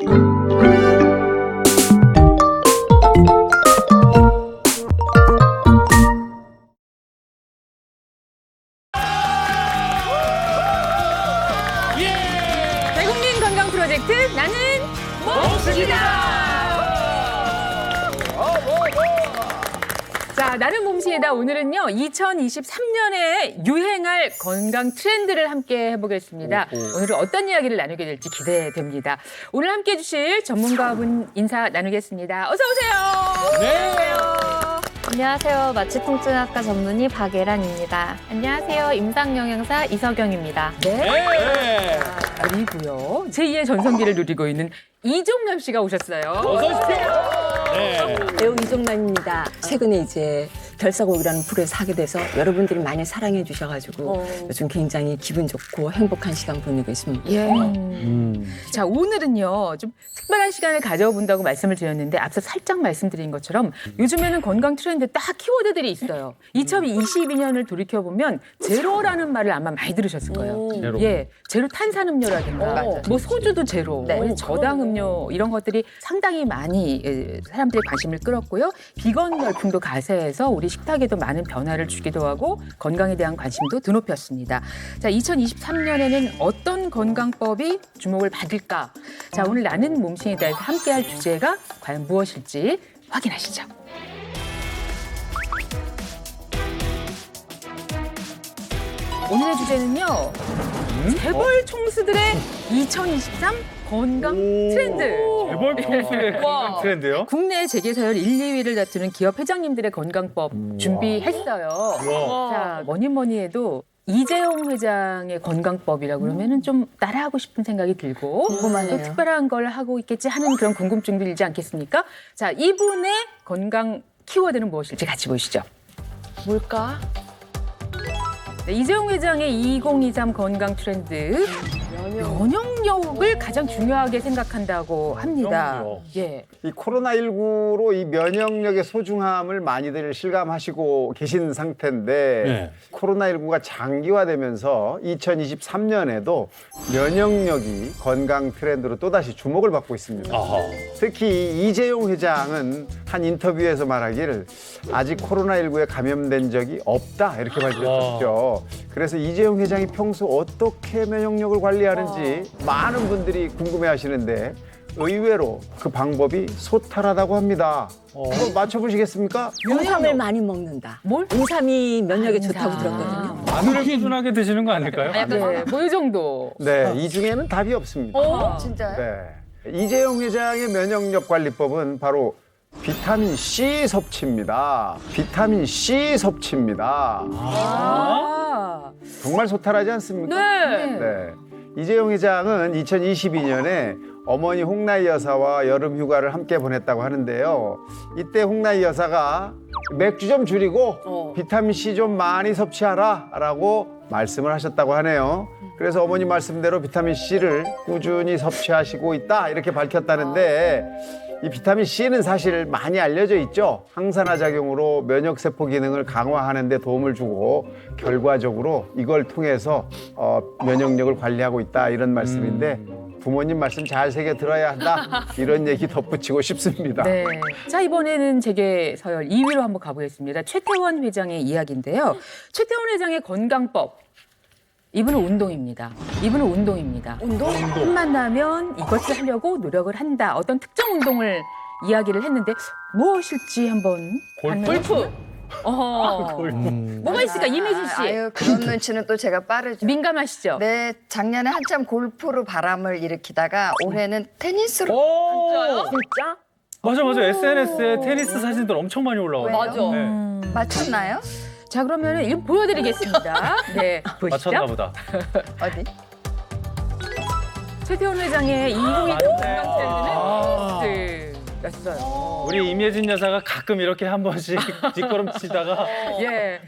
대국민 건강 프로젝트 나는 몸씨다. 자, 나는 몸씨다. 오늘은요 2023년에 유행할 건강 트렌드를 함께 해보겠습니다. 오늘은 어떤 이야기를 나누게 될지 기대됩니다. 오늘 함께 해주실 전문가분 인사 나누겠습니다. 어서 오세요. 네. 안녕하세요. 마취통증학과 전문의 박예란입니다. 안녕하세요. 임상영양사 이석영입니다. 네. 그리고요 제2의 전성기를 누리고 있는 이종남 씨가 오셨어요. 어서 오십시오. 네. 배우 이종남입니다. 최근에 이제 결사곡이라는 프로에서 하게 돼서 여러분들이 많이 사랑해 주셔가지고 요즘 굉장히 기분 좋고 행복한 시간 보내고 있습니다. 예. 자, 오늘은요, 좀 특별한 시간을 가져본다고 말씀을 드렸는데, 앞서 살짝 말씀드린 것처럼 요즘에는 건강 트렌드 딱 키워드들이 있어요. 2022년을 돌이켜보면 제로라는 말을 아마 많이 들으셨을 거예요. 제로. 예. 제로 탄산음료라든가, 뭐 소주도 제로, 저당음료 이런 것들이 상당히 많이 사람들의 관심을 끌었고요. 비건 열풍도 가세해서 우리 식탁에도 많은 변화를 주기도 하고 건강에 대한 관심도 드높였습니다. 자, 2023년에는 어떤 건강법이 주목을 받을까? 자, 오늘 나는 몸신에 대해서 함께할 주제가 과연 무엇일지 확인하시죠. 오늘의 주제는요. 재벌 총수들의 2023 건강 트렌드. 재벌 총수의 건강 트렌드요? 국내 재계서열 1, 2위를 다투는 기업 회장님들의 건강법 준비했어요. 자, 뭐니 해도 이재용 회장의 건강법이라고 그러면은 좀 따라하고 싶은 생각이 들고 또 특별한 걸 하고 있겠지 하는 그런 궁금증도 들지 않겠습니까? 자, 이분의 건강 키워드는 무엇일지 같이 보시죠. 뭘까? 네, 이재용 회장의 2023 건강 트렌드 면역력을 가장 중요하게 생각한다고 합니다. 면역력. 예. 이 코로나19로 이 면역력의 소중함을 많이들 실감하시고 계신 상태인데 네. 코로나19가 장기화되면서 2023년에도 면역력이 건강 트렌드로 또다시 주목을 받고 있습니다. 아하. 특히 이재용 회장은 한 인터뷰에서 말하기를 아직 코로나19에 감염된 적이 없다 이렇게 말씀하셨죠. 그래서 이재용 회장이 평소 어떻게 면역력을 관리하는지 많은 분들이 궁금해하시는데 의외로 그 방법이 소탈하다고 합니다. 한번 맞춰보시겠습니까? 인삼을 많이 먹는다. 뭘? 인삼이 면역에 좋다고 들었거든요. 마늘을 꾸준하게 드시는 거 아닐까요? 네, 뭐 이 정도. 네, 이 중에는 답이 없습니다. 진짜요? 네. 이재용 회장의 면역력 관리법은 바로 비타민 C 섭취입니다. 비타민 C 섭취입니다. 아, 정말 소탈하지 않습니까? 네. 네. 이재용 회장은 2022년에 어머니 홍나희 여사와 여름 휴가를 함께 보냈다고 하는데요. 이때 홍나희 여사가 맥주 좀 줄이고 비타민 C 좀 많이 섭취하라 라고 말씀을 하셨다고 하네요. 그래서 어머니 말씀대로 비타민 C를 꾸준히 섭취하시고 있다 이렇게 밝혔다는데 이 비타민 C는 사실 많이 알려져 있죠. 항산화 작용으로 면역세포 기능을 강화하는 데 도움을 주고 결과적으로 이걸 통해서 면역력을 관리하고 있다 이런 말씀인데 부모님 말씀 잘 새겨 들어야 한다 이런 얘기 덧붙이고 싶습니다. 네. 자, 이번에는 재계서열 2위로 한번 가보겠습니다. 최태원 회장의 이야기인데요. 최태원 회장의 건강법. 이분은 운동입니다. 운동? 틈만 나면 이것을 하려고 노력을 한다. 어떤 특정 운동을 이야기를 했는데 무엇일지 한번 골프. 뭐가 있을까? 이매진 씨. 아유, 그런 눈치는 또 제가 빠르죠. 민감하시죠? 네, 작년에 한참 골프로 바람을 일으키다가 올해는 테니스로. 진짜? 맞아. SNS에 테니스 사진들 엄청 많이 올라와요. 맞아. 네. 맞췄나요? 자, 그러면 이거 보여드리겠습니다. 네, 보시죠. 맞췄나 보다. 어디? 최태원 회장의 2022 건강 아. 트렌드는 테니스였어요. 우리 임예진 여사가 가끔 이렇게 한 번씩 뒷걸음치다가 예,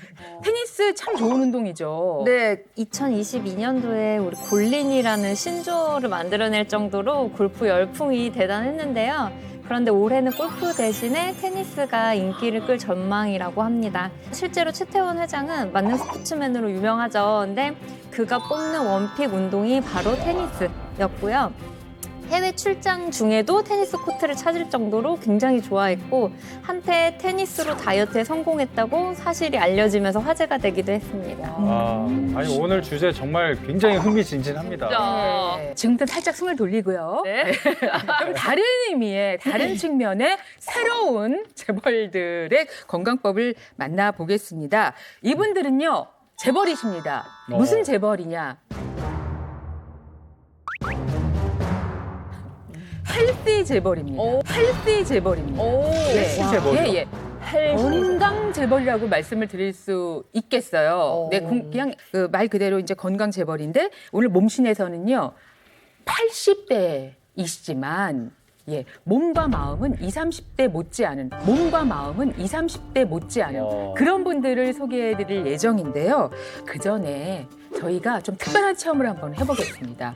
테니스 참 좋은 운동이죠. 네, 2022년도에 우리 골린이라는 신조어를 만들어낼 정도로 골프 열풍이 대단했는데요. 그런데 올해는 골프 대신에 테니스가 인기를 끌 전망이라고 합니다. 실제로 최태원 회장은 만능 스포츠맨으로 유명하죠. 근데 그가 뽑는 원픽 운동이 바로 테니스였고요. 해외 출장 중에도 테니스 코트를 찾을 정도로 굉장히 좋아했고 한때 테니스로 다이어트에 성공했다고 사실이 알려지면서 화제가 되기도 했습니다. 아니 오늘 주제 정말 굉장히 흥미진진합니다. 네. 지금부터 살짝 숨을 돌리고요. 네. 좀 다른 의미의, 다른 측면의 새로운 재벌들의 건강법을 만나보겠습니다. 이분들은요, 재벌이십니다. 무슨 재벌이냐? 헬시 재벌입니다. 헬시 재벌입니다. 헬시 재벌이요? 예, 예. 건강 재벌이라고 말씀을 드릴 수 있겠어요. 네, 그냥 그 말 그대로 이제 건강 재벌인데 오늘 몸신에서는요 80대이시지만 예, 몸과 마음은 20, 30대 못지않은 그런 분들을 소개해드릴 예정인데요. 그 전에 저희가 좀 특별한 체험을 한번 해보겠습니다.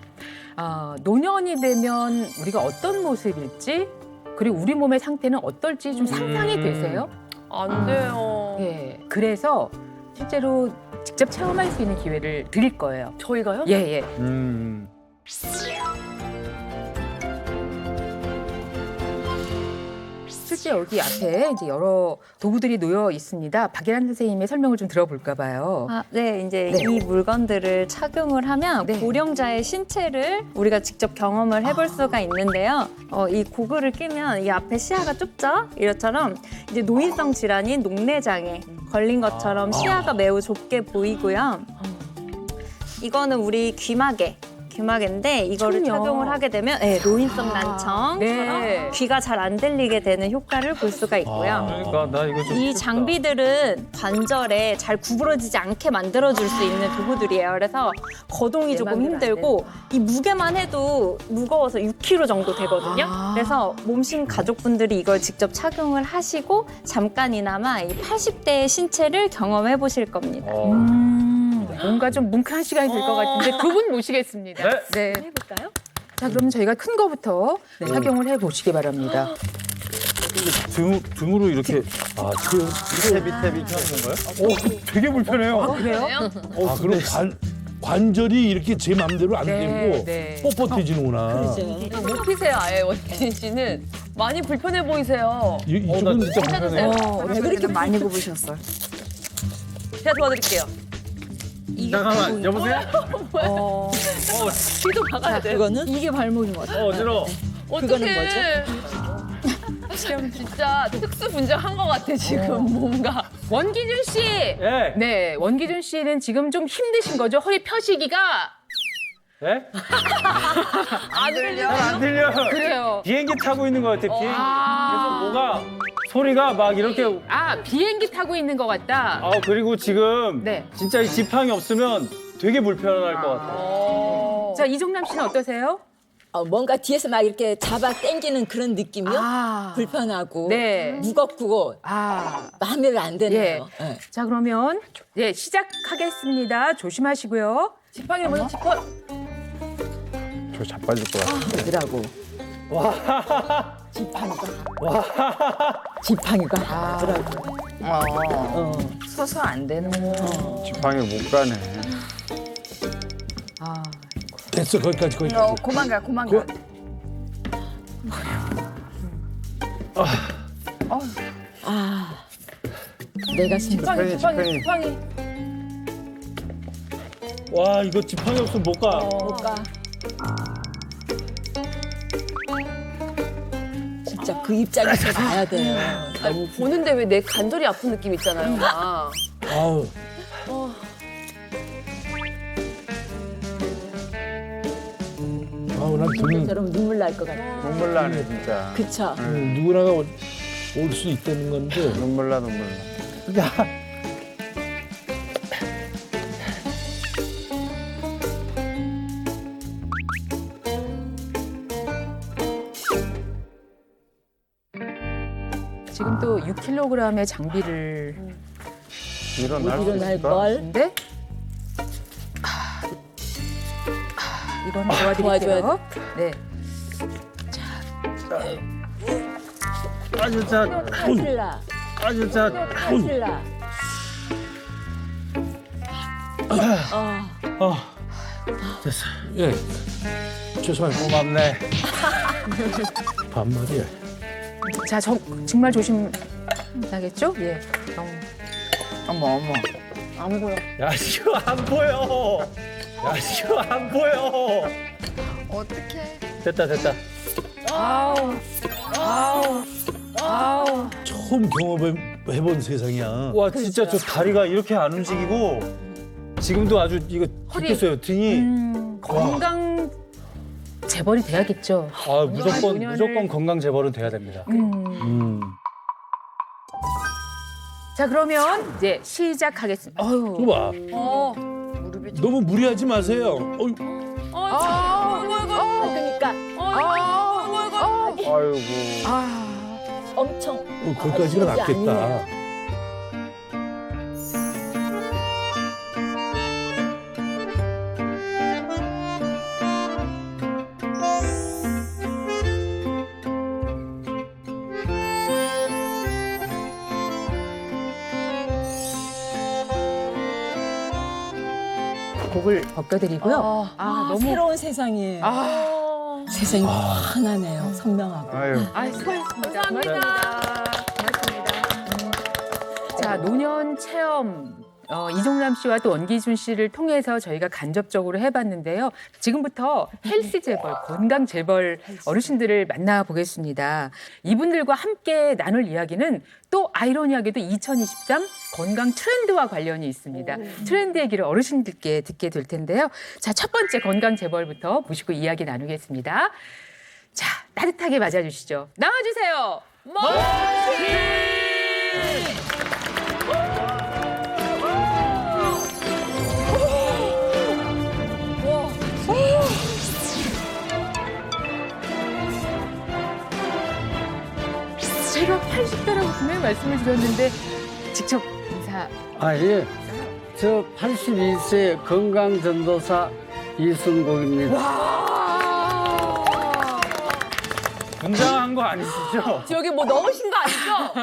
노년이 되면 우리가 어떤 모습일지 그리고 우리 몸의 상태는 어떨지 좀 상상이 되세요? 안 돼요. 예, 그래서 실제로 직접 체험할 수 있는 기회를 드릴 거예요. 저희가요? 예, 예. 실제 여기 앞에 이제 여러 도구들이 놓여 있습니다. 박예란 선생님의 설명을 좀 들어볼까 봐요. 네, 이제 네. 이 물건들을 착용을 하면 네. 고령자의 신체를 우리가 직접 경험을 해볼 수가 있는데요. 이 고글을 끼면 이 앞에 시야가 좁죠? 이것처럼 이제 노인성 질환인 녹내장애 걸린 것처럼 시야가 매우 좁게 보이고요. 이거는 우리 귀마개인데 이거를 청력. 착용을 하게 되면 네, 노인성 난청처럼 네. 귀가 잘 안 들리게 되는 효과를 볼 수가 있고요. 그러니까 나 이거 좀 이 싫다. 장비들은 관절에 잘 구부러지지 않게 만들어줄 수 있는 도구들이에요. 그래서 거동이 조금 힘들고 이 무게만 해도 무거워서 6kg 정도 되거든요. 그래서 몸신 가족분들이 이걸 직접 착용을 하시고 잠깐이나마 이 80대의 신체를 경험해 보실 겁니다. 뭔가 좀 뭉클한 시간이 될 것 같은데 두 분 모시겠습니다. 네. 해볼까요? 자, 그럼 저희가 큰 거부터 착용을 해보시기 바랍니다. 등으로 이렇게 밑에 이렇게 하는 건가요? 되게 불편해요. 그래요? 그럼 관절이 이렇게 제 맘대로 안 되고 네. 뻣뻣해지는구나. 못 피세요, 아예 원진 씨는. 많이 불편해 보이세요. 이쪽은 진짜 불편해요. 왜 그렇게 많이 굽으셨어요? 제가 도와드릴게요. 잠깐만, 여보세요? 피도 박아야 돼. 그거는 이게 발목인 것 같아요. 어지러워. 어떡해. 지금 진짜 특수 분장한 것 같아, 지금 뭔가. 원기준 씨! 예. 네, 원기준 씨는 지금 좀 힘드신 거죠? 허리 펴시기가? 예? 안 들려? 안 들려. 그래요. 비행기 타고 있는 것 같아, 비행기. 계속 뭐가 소리가 막 이렇게. 비행기 타고 있는 것 같다. 그리고 지금 네. 진짜 이 지팡이 없으면 되게 불편할 것 같아. 자, 이종남 씨는 어떠세요? 뭔가 뒤에서 막 이렇게 잡아 당기는 그런 느낌이요? 불편하고 네. 무겁고 마음에 안 드네요. 예. 자, 그러면 시작하겠습니다. 조심하시고요. 지팡이를 먼저 짚어. 저 자빠질 것 같아. 그러더라고. 지팡이가 하더라고. 서서 안 되는 거. 지팡이 못 가네. 됐어 거기까지. 그만 가. 내가 힘들어. 지팡이. 와, 이거 지팡이 없으면 못 가. 진짜 그 입장에서 봐야 돼요. 아니, 보는데 왜 내 관절이 아픈 느낌 있잖아요. 막. 아우. 난 등은 저럼 눈물 날 것 같아. 눈물 나네 진짜. 그쵸? 누구나가 올 수 있다는 건데. 눈물 나. 지금 또 6kg의 장비를 일어날 수 일어날 있을까? 걸. 근데 이건 도와드릴게요. 네. 하실라. 하실라. 됐어. 예. 죄송합니다. 고맙네. 반말이야. 자, 정말 조심하겠죠? 예. 어머. 안 보여. 야, 이거 안 보여. 야, 이거 안 보여. 어떡해. 됐다. 처음 경험해본 세상이야. 와, 진짜 저 다리가 이렇게 안 움직이고 지금도 아주 이거 허리. 굽겠어요. 등이. 건강 재벌이 돼야겠죠. 아, 무조건 노년을- 건강 재벌은 돼야 됩니다. 자, 그러면 이제 시작하겠습니다. 어휴. 이거 봐. 너무 무리하지 마세요. 그러니까 아이고. 엄청 거기까지가 쉽지 낫겠다. 않네요. 곡을 벗겨드리고요. 너무 새로운 세상이에요. 세상이 환하네요. 선명하고. 아유. 수고하셨습니다. 고맙습니다. 자, 노년 체험. 이종남 씨와 또 원기준 씨를 통해서 저희가 간접적으로 해봤는데요. 지금부터 헬스 재벌, 건강 재벌 어르신들을 만나보겠습니다. 이분들과 함께 나눌 이야기는 또 아이러니하게도 2023 건강 트렌드와 관련이 있습니다. 트렌드 얘기를 어르신들께 듣게 될 텐데요. 자, 첫 번째 건강 재벌부터 모시고 이야기 나누겠습니다. 자, 따뜻하게 맞아주시죠. 나와주세요. 제가 80대라고 분명히 말씀을 드렸는데 직접 인사. 아, 예. 저 82세 건강전도사 이순국입니다. 분장한 거 아니시죠? 여기 뭐 넣으신 거 아니죠?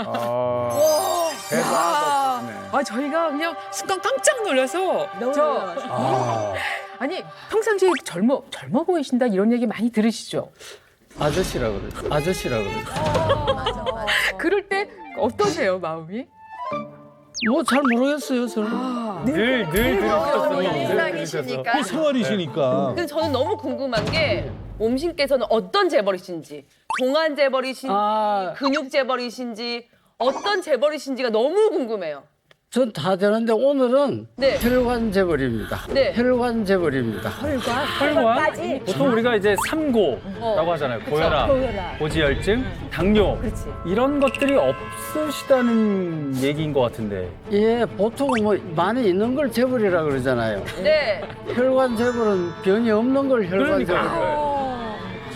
대단하다. 네. 저희가 그냥 순간 깜짝 놀라서 아니 평상시에 젊어 보이신다 이런 얘기 많이 들으시죠? 아저씨라고 그러죠. 아저씨라고 그러죠. 그럴 때 어떠세요 마음이? 뭐 잘 모르겠어요, 저는. 늘 들으셨어요. 일상이시니까. 그 생활이시니까. 근데 저는 너무 궁금한 게 몸신께서는 어떤 재벌이신지, 동안 재벌이신지, 아. 근육 재벌이신지, 어떤 재벌이신지가 너무 궁금해요. 전 다 되는데 오늘은 네. 혈관 재벌입니다. 네. 혈관 재벌입니다. 혈관? 보통 우리가 이제 삼고라고 하잖아요. 고혈압, 고지혈증, 당뇨. 이런 것들이 없으시다는 얘기인 것 같은데. 예, 보통은 뭐 많이 있는 걸 재벌이라 그러잖아요. 네. 혈관 재벌은 병이 없는 걸 혈관 재벌.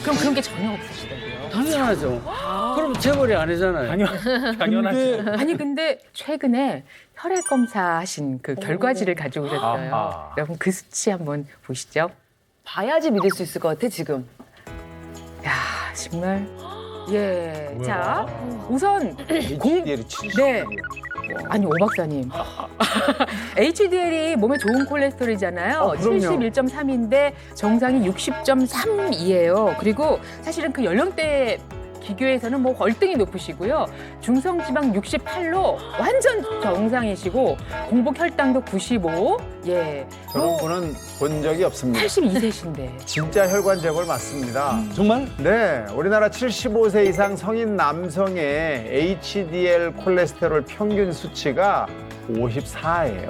그럼 그런 게 전혀 없으시다고요? 당연하죠. 그럼 재벌이 아니잖아요. 당연하죠. 아니 근데 최근에 혈액 검사하신 그 결과지를 가지고 오셨어요. 아하. 여러분 그 수치 한번 보시죠. 봐야지 믿을 수 있을 것 같아, 지금. 야 정말 예. 뭐야? 자 우선 HDL이 70. 네. 아니 오 박사님. HDL이 몸에 좋은 콜레스테롤이잖아요. 그럼요. 71.3인데 정상이 60.3이에요. 그리고 사실은 그 연령대 비교해서는 뭐 월등히 높으시고요. 중성지방 68로 완전 정상이시고 공복 혈당도 95. 예. 저런 분은 본 적이 없습니다. 82세신데. 진짜 혈관 재벌 맞습니다. 정말? 네, 우리나라 75세 이상 성인 남성의 HDL 콜레스테롤 평균 수치가 54예요.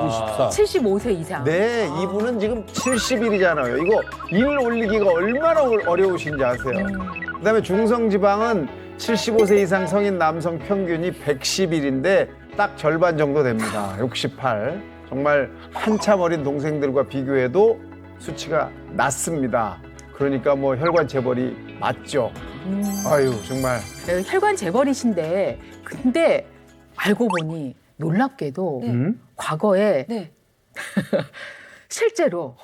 54. 75세 이상. 네, 이분은 지금 70일이잖아요. 이거 일 올리기가 얼마나 어려우신지 아세요? 그다음에 중성지방은 75세 이상 성인 남성 평균이 110일인데 딱 절반 정도 됩니다. 68. 정말 한참 어린 동생들과 비교해도 수치가 낮습니다. 그러니까 뭐 혈관 재벌이 맞죠. 아유, 정말. 혈관 재벌이신데 근데 알고 보니 놀랍게도 과거에 네. 실제로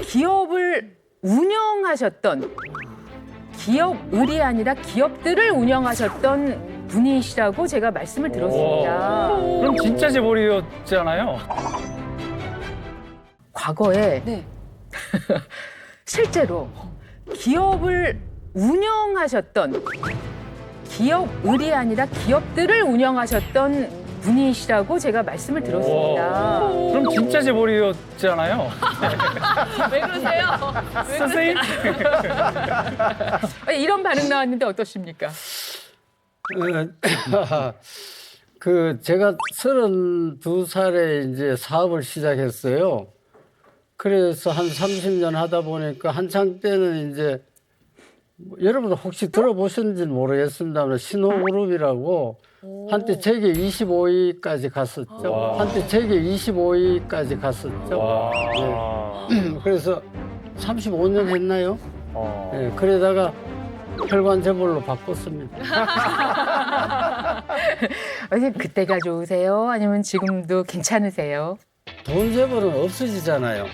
기업을 운영하셨던 기업을이 아니라 기업들을 운영하셨던 분이시라고 제가 말씀을 들었습니다. 그럼 진짜 재벌이었잖아요. 과거에 네. 실제로 기업을 운영하셨던 기업을이 아니라 기업들을 운영하셨던 분이시라고 제가 말씀을 들었습니다. 그럼 진짜 재벌이었잖아요. 왜 그러세요? 선생님? 이런 반응 나왔는데 어떠십니까? 그 제가 32살에 이제 사업을 시작했어요. 그래서 한 30년 하다 보니까 한창 때는 이제 여러분 혹시 들어보셨는지 모르겠습니다만 신호그룹이라고 한때 세계 25위까지 갔었죠. 와. 한때 세계 25위까지 갔었죠. 와. 네. 그래서 35년 했나요? 어. 네, 그러다가 혈관 재벌로 바꿨습니다. 선생님 그때가 좋으세요? 아니면 지금도 괜찮으세요? 돈 재벌은 없어지잖아요.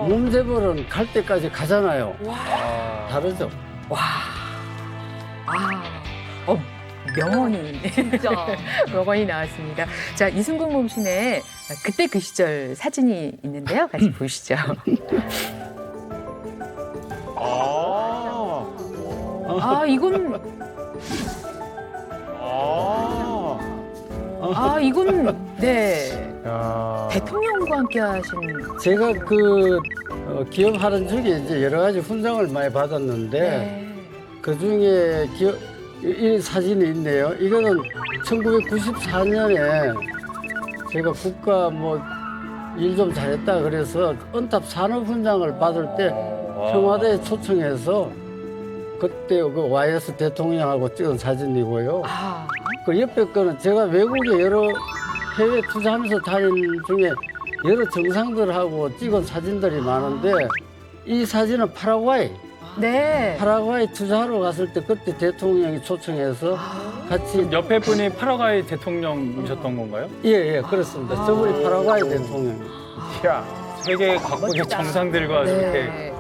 몸 재벌은 갈 때까지 가잖아요. 다르죠. 명언이 진짜. 명언이 나왔습니다. 자, 이순국 몸신의 그때 그 시절 사진이 있는데요. 같이 보시죠. 이건 이건 네. 대통령과 함께 하신 제가 그 기업하는 중에 이제 여러 가지 훈장을 많이 받았는데 그 중에 이 사진이 있네요. 이거는 1994년에 제가 국가 뭐 일 좀 잘했다 그래서 은탑 산업훈장을 받을 때 청와대에 초청해서 그때 그 YS 대통령하고 찍은 사진이고요. 그 옆에 거는 제가 외국에 여러 해외 투자하면서 다닌 중에 여러 정상들하고 찍은 사진들이 많은데 이 사진은 파라과이. 네. 파라과이 투자하러 갔을 때 그때 대통령이 초청해서 같이 옆에 분이 파라과이 대통령이셨던 건가요? 예, 그렇습니다. 저분이 파라과이 대통령. 세계 각국의 정상들과 이렇게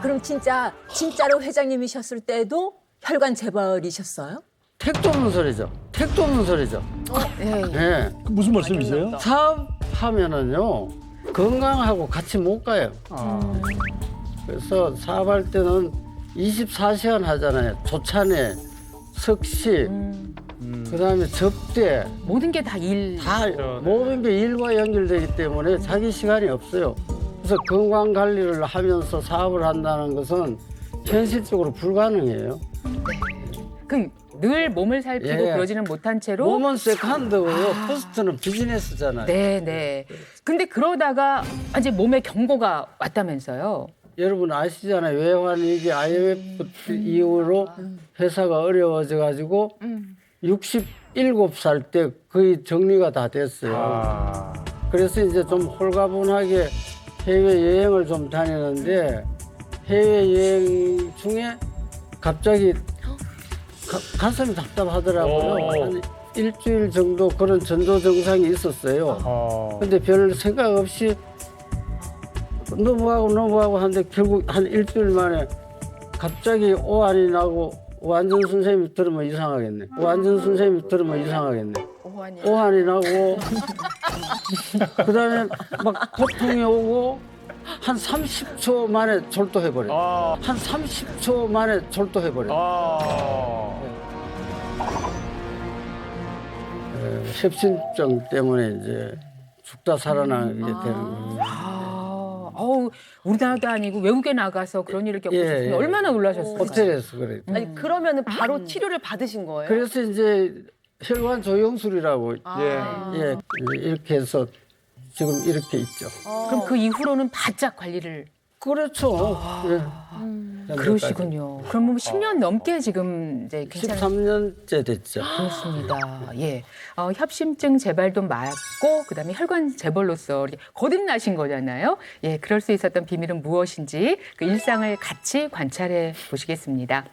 그럼 진짜로 회장님이셨을 때도 혈관 재벌이셨어요? 택도 없는 소리죠. 택도 없는 소리죠. 예. 무슨 말씀이세요? 사업하면은요 건강하고 같이 못 가요. 그래서 사업할 때는 24시간 하잖아요. 조찬회, 석시, 그다음에 접대 모든 게 다 일. 다 모든 게 일과 연결되기 때문에 자기 시간이 없어요. 그래서 건강 관리를 하면서 사업을 한다는 것은 현실적으로 불가능해요. 늘 몸을 살피고 예. 그러지는 못한 채로 몸은 세컨드고요. 퍼스트는 비즈니스잖아요. 네. 근데 그러다가 이제 몸에 경고가 왔다면서요. 여러분 아시잖아요. 외환위기 IMF 이후로 회사가 어려워져 가지고 67살 때 거의 정리가 다 됐어요. 그래서 이제 좀 홀가분하게 해외여행을 좀 다니는데 해외여행 중에 갑자기 가슴이 답답하더라고요. 한 일주일 정도 그런 전조 증상이 있었어요. 근데 별 생각 없이 넘어가고 하는데 결국 한 일주일 만에 갑자기 오한이 나고 오한전 선생님이 들으면 이상하겠네. 오한전 선생님이 들으면 이상하겠네. 오한이 나고 그다음에 막 고통이 오고 한 30초 만에 졸도해버려. 한 30초 만에 졸도해버려. 협심증 때문에 이제 죽다 살아나게 되는 거죠. 우리나라도 아니고 외국에 나가서 그런 일을 겪으셨으면 예. 얼마나 놀라셨을까요? 호텔에서 그래요. 아니 그러면은 바로 치료를 받으신 거예요? 그래서 이제 혈관 조영술이라고 예, 이렇게 해서 지금 이렇게 있죠. 그럼 그 이후로는 바짝 관리를. 그렇죠. 예. 그러시군요. 그럼 뭐 10년 넘게 지금 이제 괜찮은 13년째 됐죠. 그렇습니다. 예. 협심증 재발도 맞고 그다음에 혈관 재벌로서 이렇게 거듭나신 거잖아요. 예. 그럴 수 있었던 비밀은 무엇인지 그 일상을 같이 관찰해 보시겠습니다.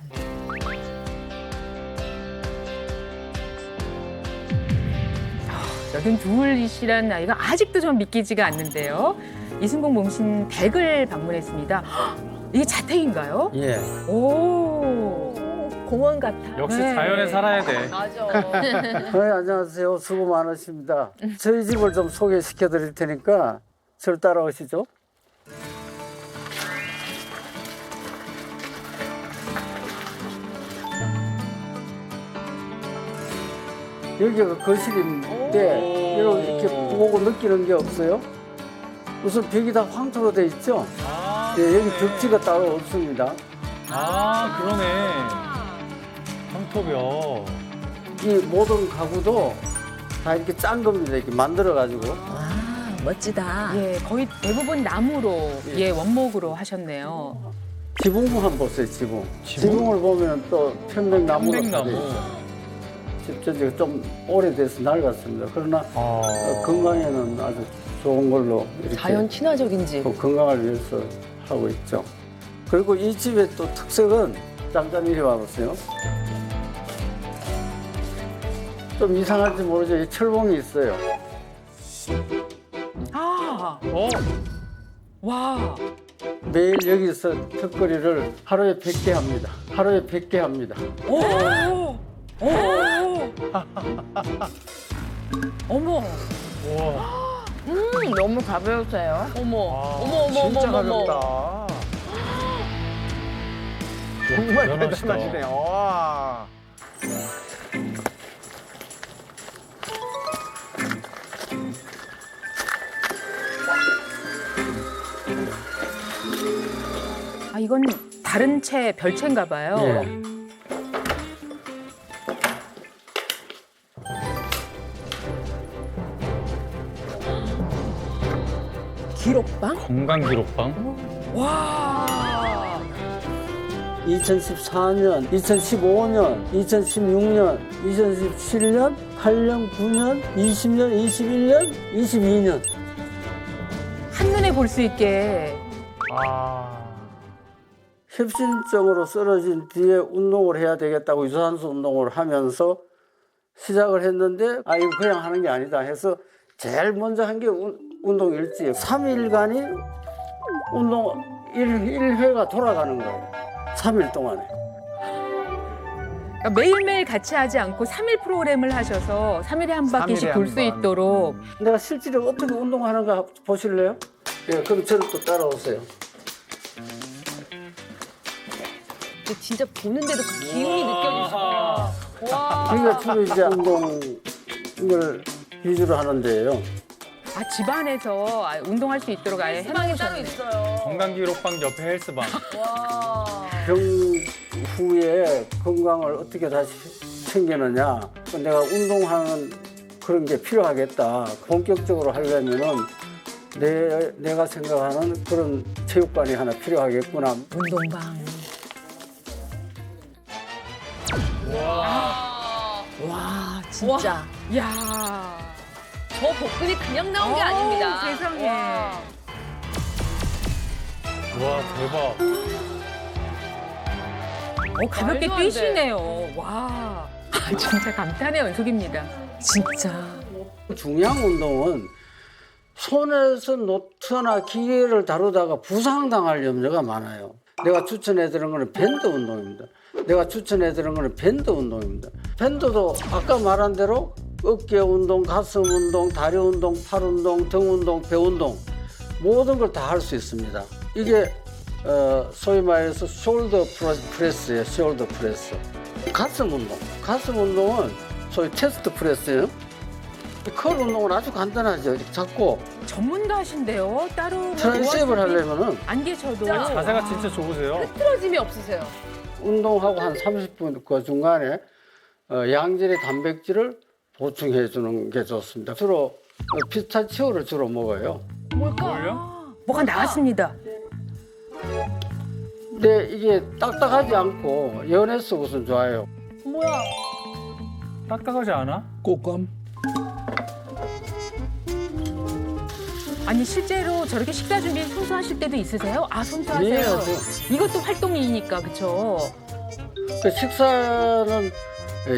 여긴 두울이시란 나이가 아직도 좀 믿기지가 않는데요. 이순국 몸신 댁을 방문했습니다. 이게 자택인가요? 예. 오. 공원 같아. 역시 네. 자연에 살아야 돼. 맞아. 안녕하세요. 수고 많으십니다. 저희 집을 좀 소개시켜 드릴 테니까 저를 따라오시죠. 여기가 거실인데 이렇게 보고 느끼는 게 없어요? 우선 벽이 다 황토로 돼 있죠? 아, 예, 여기 그러네. 벽지가 따로 없습니다. 아, 그러네. 황토벽. 이 모든 가구도 다 이렇게 짠 겁니다. 이렇게 만들어가지고. 아, 멋지다. 예, 거의 대부분 나무로 예, 원목으로 하셨네요. 지붕 한번 보세요, 지붕. 지붕? 지붕을 보면 또 편백나무가 편백나무. 돼 있죠. 집 전체가 좀 오래돼서 낡았습니다. 그러나 아. 건강에는 아주 좋은 걸로 이렇게 자연 친화적인 집. 또 건강을 위해서 하고 있죠. 그리고 이 집의 또 특색은 잠깐 이리 와보세요. 좀 이상할지 모르죠. 이 철봉이 있어요. 아, 어? 와. 매일 여기서 턱걸이를 하루에 100개 합니다. 하루에 100개 합니다. 오! 오! 어머. 우와. 너무 가벼우세요. 어머, 아, 어머, 어머, 어머, 진짜 어머, 어머. 가볍다. 정말 대단하시다. 대단하시네요. 와. 아, 이건 다른 채, 별채인가 봐요. 예. 기록방? 건강 기록방? 와. 2014년, 2015년, 2016년, 2017년, 8년, 9년, 20년, 21년, 22년. 한눈에 볼 수 있게. 아. 협심증으로 쓰러진 뒤에 운동을 해야 되겠다고 유산소 운동을 하면서 시작을 했는데 아 이거 그냥 하는 게 아니다 해서 제일 먼저 한 게 운동 일지예요. 3일간이 운동 1회가 돌아가는 거예요. 3일 동안에. 그러니까 매일매일 같이 하지 않고 3일 프로그램을 하셔서 3일에 한 바퀴씩 3일에 돌 한 수 번. 있도록. 내가 실제로 어떻게 운동하는가 보실래요? 예, 그럼 저를 또 따라오세요. 진짜 보는데도 그 기운이 느껴지시구나. 와. 여기가 주로 이제 운동을 위주로 하는 데예요. 아, 집안에서 운동할 수 있도록 아예 희망이 따로 해놓으셨네요. 있어요. 건강 기록방 옆에 헬스방. 와. 병 후에 건강을 어떻게 다시 챙기느냐. 내가 운동하는 그런 게 필요하겠다. 본격적으로 하려면은 내가 생각하는 그런 체육관이 하나 필요하겠구나. 운동방. 와, 진짜. 이야. 저 복근이 그냥 나온 게 아닙니다. 세상에. 와. 와, 대박. 가볍게 말도 안 돼. 뛰시네요. 와. 아, 진짜 감탄의 연속입니다. 진짜. 중요한 운동은 손에서 노트나 기계를 다루다가 부상당할 염려가 많아요. 내가 추천해드리는 거는 밴드 운동입니다. 내가 추천해드리는 거는 밴드 운동입니다. 밴드도 아까 말한 대로 어깨 운동, 가슴 운동, 다리 운동, 팔 운동, 등 운동, 배 운동 모든 걸 다 할 수 있습니다. 이게 소위 말해서 숄더 프레스예요. 숄더 프레스. 가슴 운동. 가슴 운동은 소위 체스트 프레스예요. 컬 운동은 아주 간단하죠. 이렇게 잡고 전문가신데요. 따로 뭐 트라이셉을 도와줄 분 하려면은 안 계셔도. 자세가 진짜 좋으세요. 흐트러짐이 없으세요. 운동하고 한 30분 그 중간에 양질의 단백질을 보충해 주는 게 좋습니다. 주로 피스타치오를 주로 먹어요. 뭘요? 뭐가 나왔습니다. 근데 이게 딱딱하지 않고 연해서 우선 좋아요. 뭐야? 딱딱하지 않아? 꽃감? 아니 실제로 저렇게 식사 준비 손수하실 때도 있으세요? 아, 손수하세요. 네, 하죠. 이것도 활동이니까 그렇죠. 그 식사는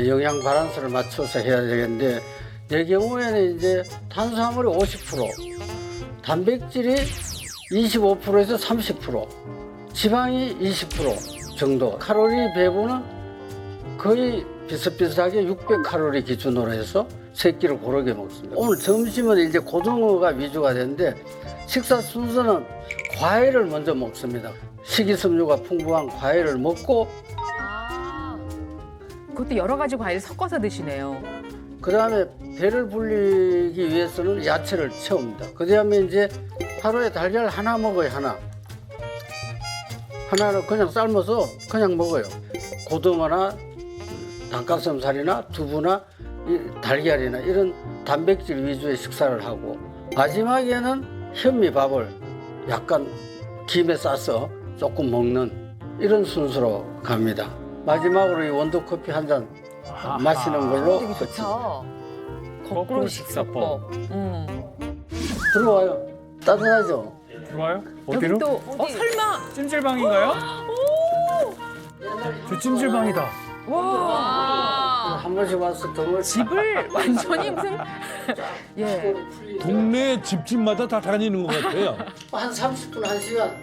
영양 밸런스를 맞춰서 해야 되겠는데 내 경우에는 이제 탄수화물이 50%, 단백질이 25%에서 30%, 지방이 20% 정도. 칼로리 배분은 거의 비슷비슷하게 600칼로리 기준으로 해서 세 끼를 고르게 먹습니다. 오늘 점심은 이제 고등어가 위주가 되는데 식사 순서는 과일을 먼저 먹습니다. 식이섬유가 풍부한 과일을 먹고 그것도 여러 가지 과일 섞어서 드시네요. 그다음에 배를 불리기 위해서는 야채를 채웁니다. 그다음에 이제 하루에 달걀 하나 먹어요. 하나를 그냥 삶아서 그냥 먹어요. 고등어나 닭가슴살이나 두부나 이 달걀이나 이런 단백질 위주의 식사를 하고 마지막에는 현미밥을 약간 김에 싸서 조금 먹는 이런 순서로 갑니다. 마지막으로 이 원두커피 한 잔 마시는 걸로 되게 좋다. 거꾸로 식사법. 들어와요. 따뜻하죠? 들어와요? 여기 어디로? 또 설마. 찜질방인가요? 저 찜질방이다. 와. 한 번씩 와서 등을 집을 완전히 무슨 예. 동네 집집마다 다 다니는 것 같아요. 한 30분, 1시간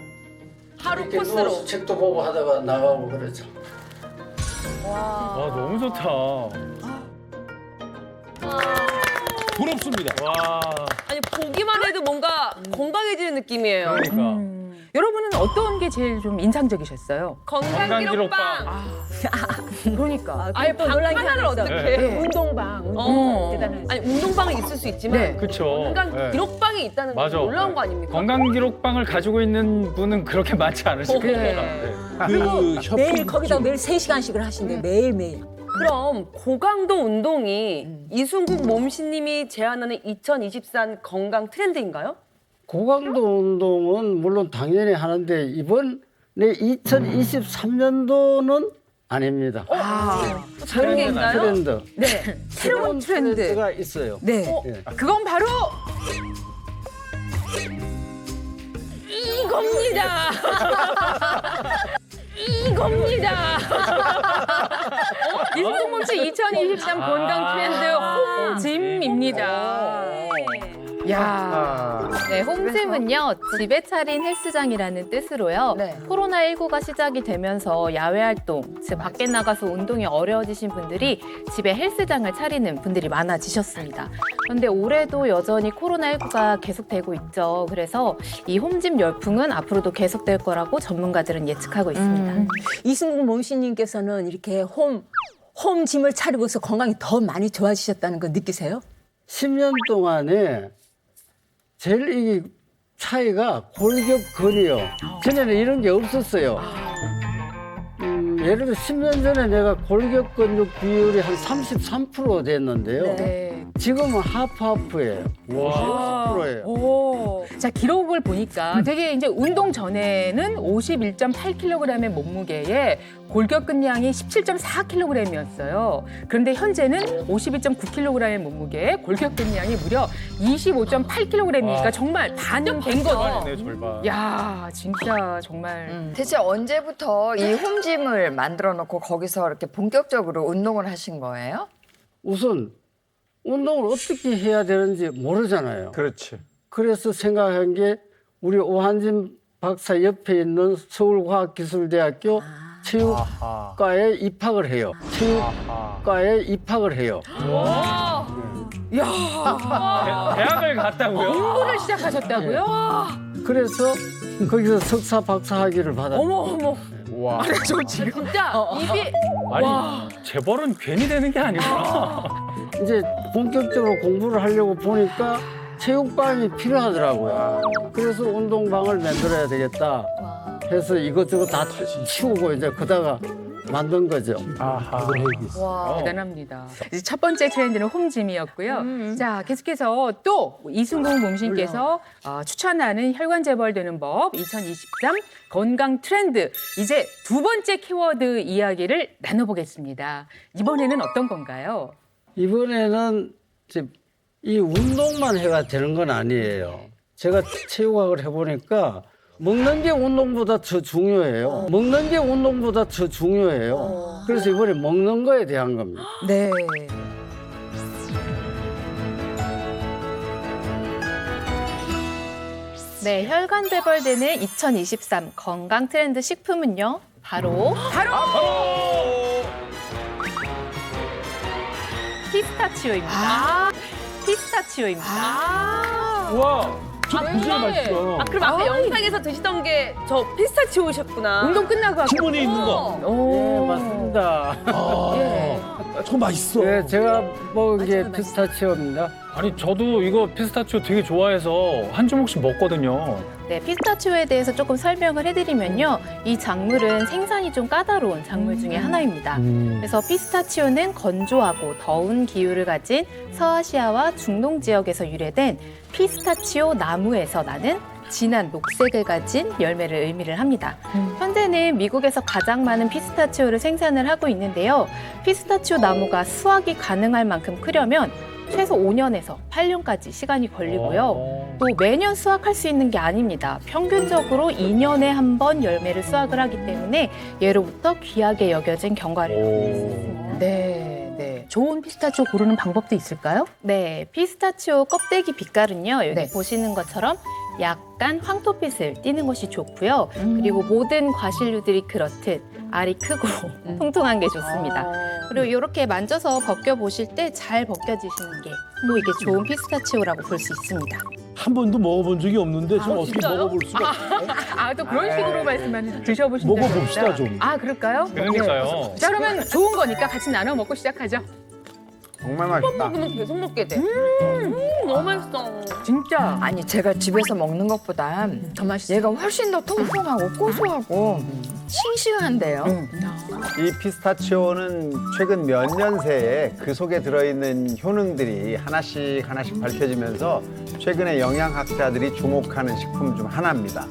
하루 이렇게 코스로. 누워서 책도 보고 하다가 나가고 그러죠. 와, 너무 좋다. 부럽습니다. 와, 아니 보기만 해도 뭔가 건강해지는 느낌이에요. 그러니까. 여러분은 어떤 게 제일 좀 인상적이셨어요? 건강기록방. 그러니까 아예 방 하나를 어떻게? 네. 운동방. 대단하지. 아니 운동방은 있을 수 있지만 네. 그쵸. 건강 네. 기록방이 있다는 건 맞아. 놀라운 거 아닙니까? 건강 기록방을 가지고 있는 분은 그렇게 많지 않으실 겁니다. 네. 그 매일 거기다 매일 3시간씩을 하신대 매일매일. 그럼 고강도 운동이 이순국 몸신님이 제안하는 2023 건강 트렌드인가요? 고강도 운동은 물론 당연히 하는데 이번에 2023년도는 아닙니다. 다른 게 있나요? 트렌드. 네. 새로운 트렌드. 트렌드가 있어요. 네. 예. 그건 바로 이겁니다. 이겁니다. 이승국 씨 2023 건강 트렌드 홈짐입니다. 야. 네, 홈짐은요, 집에 차린 헬스장이라는 뜻으로요. 네. 코로나19가 시작이 되면서 야외 활동, 즉 밖에 나가서 운동이 어려워지신 분들이 집에 헬스장을 차리는 분들이 많아지셨습니다. 그런데 올해도 여전히 코로나19가 계속되고 있죠. 그래서 이 홈짐 열풍은 앞으로도 계속될 거라고 전문가들은 예측하고 있습니다. 이승국 몸씨님께서는 이렇게 홈짐을 차리고서 건강이 더 많이 좋아지셨다는 거 느끼세요? 10년 동안에 제일 이 차이가 골격근이요. 전에는 이런 게 없었어요. 예를 들어 10년 전에 내가 골격 근육 비율이 한 33% 됐는데요. 네. 지금은 하프예요. 와. 50%예요. 오. 자, 기록을 보니까 되게 이제 운동 전에는 51.8kg의 몸무게에 골격근량이 17.4kg이었어요. 그런데 현재는 52.9kg의 몸무게에 골격근량이 무려 25.8kg이니까 와. 정말 반은 된 거죠. 절반이네, 절반. 야, 진짜 정말. 대체 언제부터 이 홈짐을 만들어 놓고 거기서 이렇게 본격적으로 운동을 하신 거예요? 우선 운동을 어떻게 해야 되는지 모르잖아요. 그렇지. 그래서 생각한 게 우리 오한진 박사 옆에 있는 서울과학기술대학교 체육과에 입학을 해요. 체육과에 입학을 해요. 대학을 갔다고요? 공부를 시작하셨다고요? 그래서 거기서 석사 박사 학위를 받았어요. 어머. 와. 저 지금 진짜 입이 아니, 재벌은 괜히 되는 게 아니구나. 이제 본격적으로 공부를 하려고 보니까 체육방이 필요하더라고요. 그래서 운동방을 만들어야 되겠다 해서 이것저것 다 치우고 이제 그다가 만든 거죠. 아하. 와. 대단합니다. 이제 첫 번째 트렌드는 홈짐이었고요. 자, 계속해서 또 이순국 몸신께서 추천하는 혈관 재벌되는 법 2023 건강 트렌드. 이제 두 번째 키워드 이야기를 나눠보겠습니다. 이번에는 어떤 건가요? 이번에는 이제 이 운동만 해가 되는 건 아니에요. 제가 체육학을 해보니까 먹는 게 운동보다 더 중요해요. 먹는 게 운동보다 더 중요해요. 그래서 이번에 먹는 거에 대한 겁니다. 네. 네, 혈관 재벌되는 2023 건강 트렌드 식품은요, 바로 피스타치오입니다. 피스타치오입니다. 우와. 저 굉장히 맛있어. 그럼 아까 영상에서 드시던 게 저 피스타치오셨구나. 운동 끝나고 주머니에 있는 거. 오. 네, 맞습니다. 예. 저거 맛있어. 네, 제가 먹은 게 피스타치오입니다. 아니 저도 이거 피스타치오 되게 좋아해서 한 주먹씩 먹거든요. 네, 피스타치오에 대해서 조금 설명을 해드리면요. 이 작물은 생산이 좀 까다로운 작물 중에 하나입니다. 그래서 피스타치오는 건조하고 더운 기후를 가진 서아시아와 중동 지역에서 유래된 피스타치오 나무에서 나는 진한 녹색을 가진 열매를 의미를 합니다. 현재는 미국에서 가장 많은 피스타치오를 생산을 하고 있는데요. 피스타치오 나무가 수확이 가능할 만큼 크려면 최소 5년에서 8년까지 시간이 걸리고요. 또 매년 수확할 수 있는 게 아닙니다. 평균적으로 2년에 한 번 열매를 수확을 하기 때문에 예로부터 귀하게 여겨진 견과류라고 할 수 있습니다. 네, 네. 좋은 피스타치오 고르는 방법도 있을까요? 네, 피스타치오 껍데기 빛깔은요. 여기 네. 보시는 것처럼 약간 황토빛을 띠는 것이 좋고요. 그리고 모든 과실류들이 그렇듯 알이 크고 통통한 게 좋습니다. 그리고 이렇게 만져서 벗겨보실 때 잘 벗겨지시는 게 또 이게 좋은 피스타치오라고 볼 수 있습니다. 한 번도 먹어본 적이 없는데 좀 어떻게 먹어볼 수가 없어? 아, 또 그런 식으로 말씀하는 드셔보신 적이 먹어봅시다, 없다. 좀. 아, 그럴까요? 그러니까요. 자, 그러면 좋은 거니까 같이 나눠 먹고 시작하죠. 정말 맛있다. 먹으면 계속 먹게 돼. 너무 맛있어. 진짜. 아니 제가 집에서 먹는 것보다 더 맛있어요. 얘가 훨씬 더 통통하고 고소하고 싱싱한데요. 이 피스타치오는 최근 몇 년 새에 그 속에 들어있는 효능들이 하나씩 밝혀지면서 최근에 영양학자들이 주목하는 식품 중 하나입니다.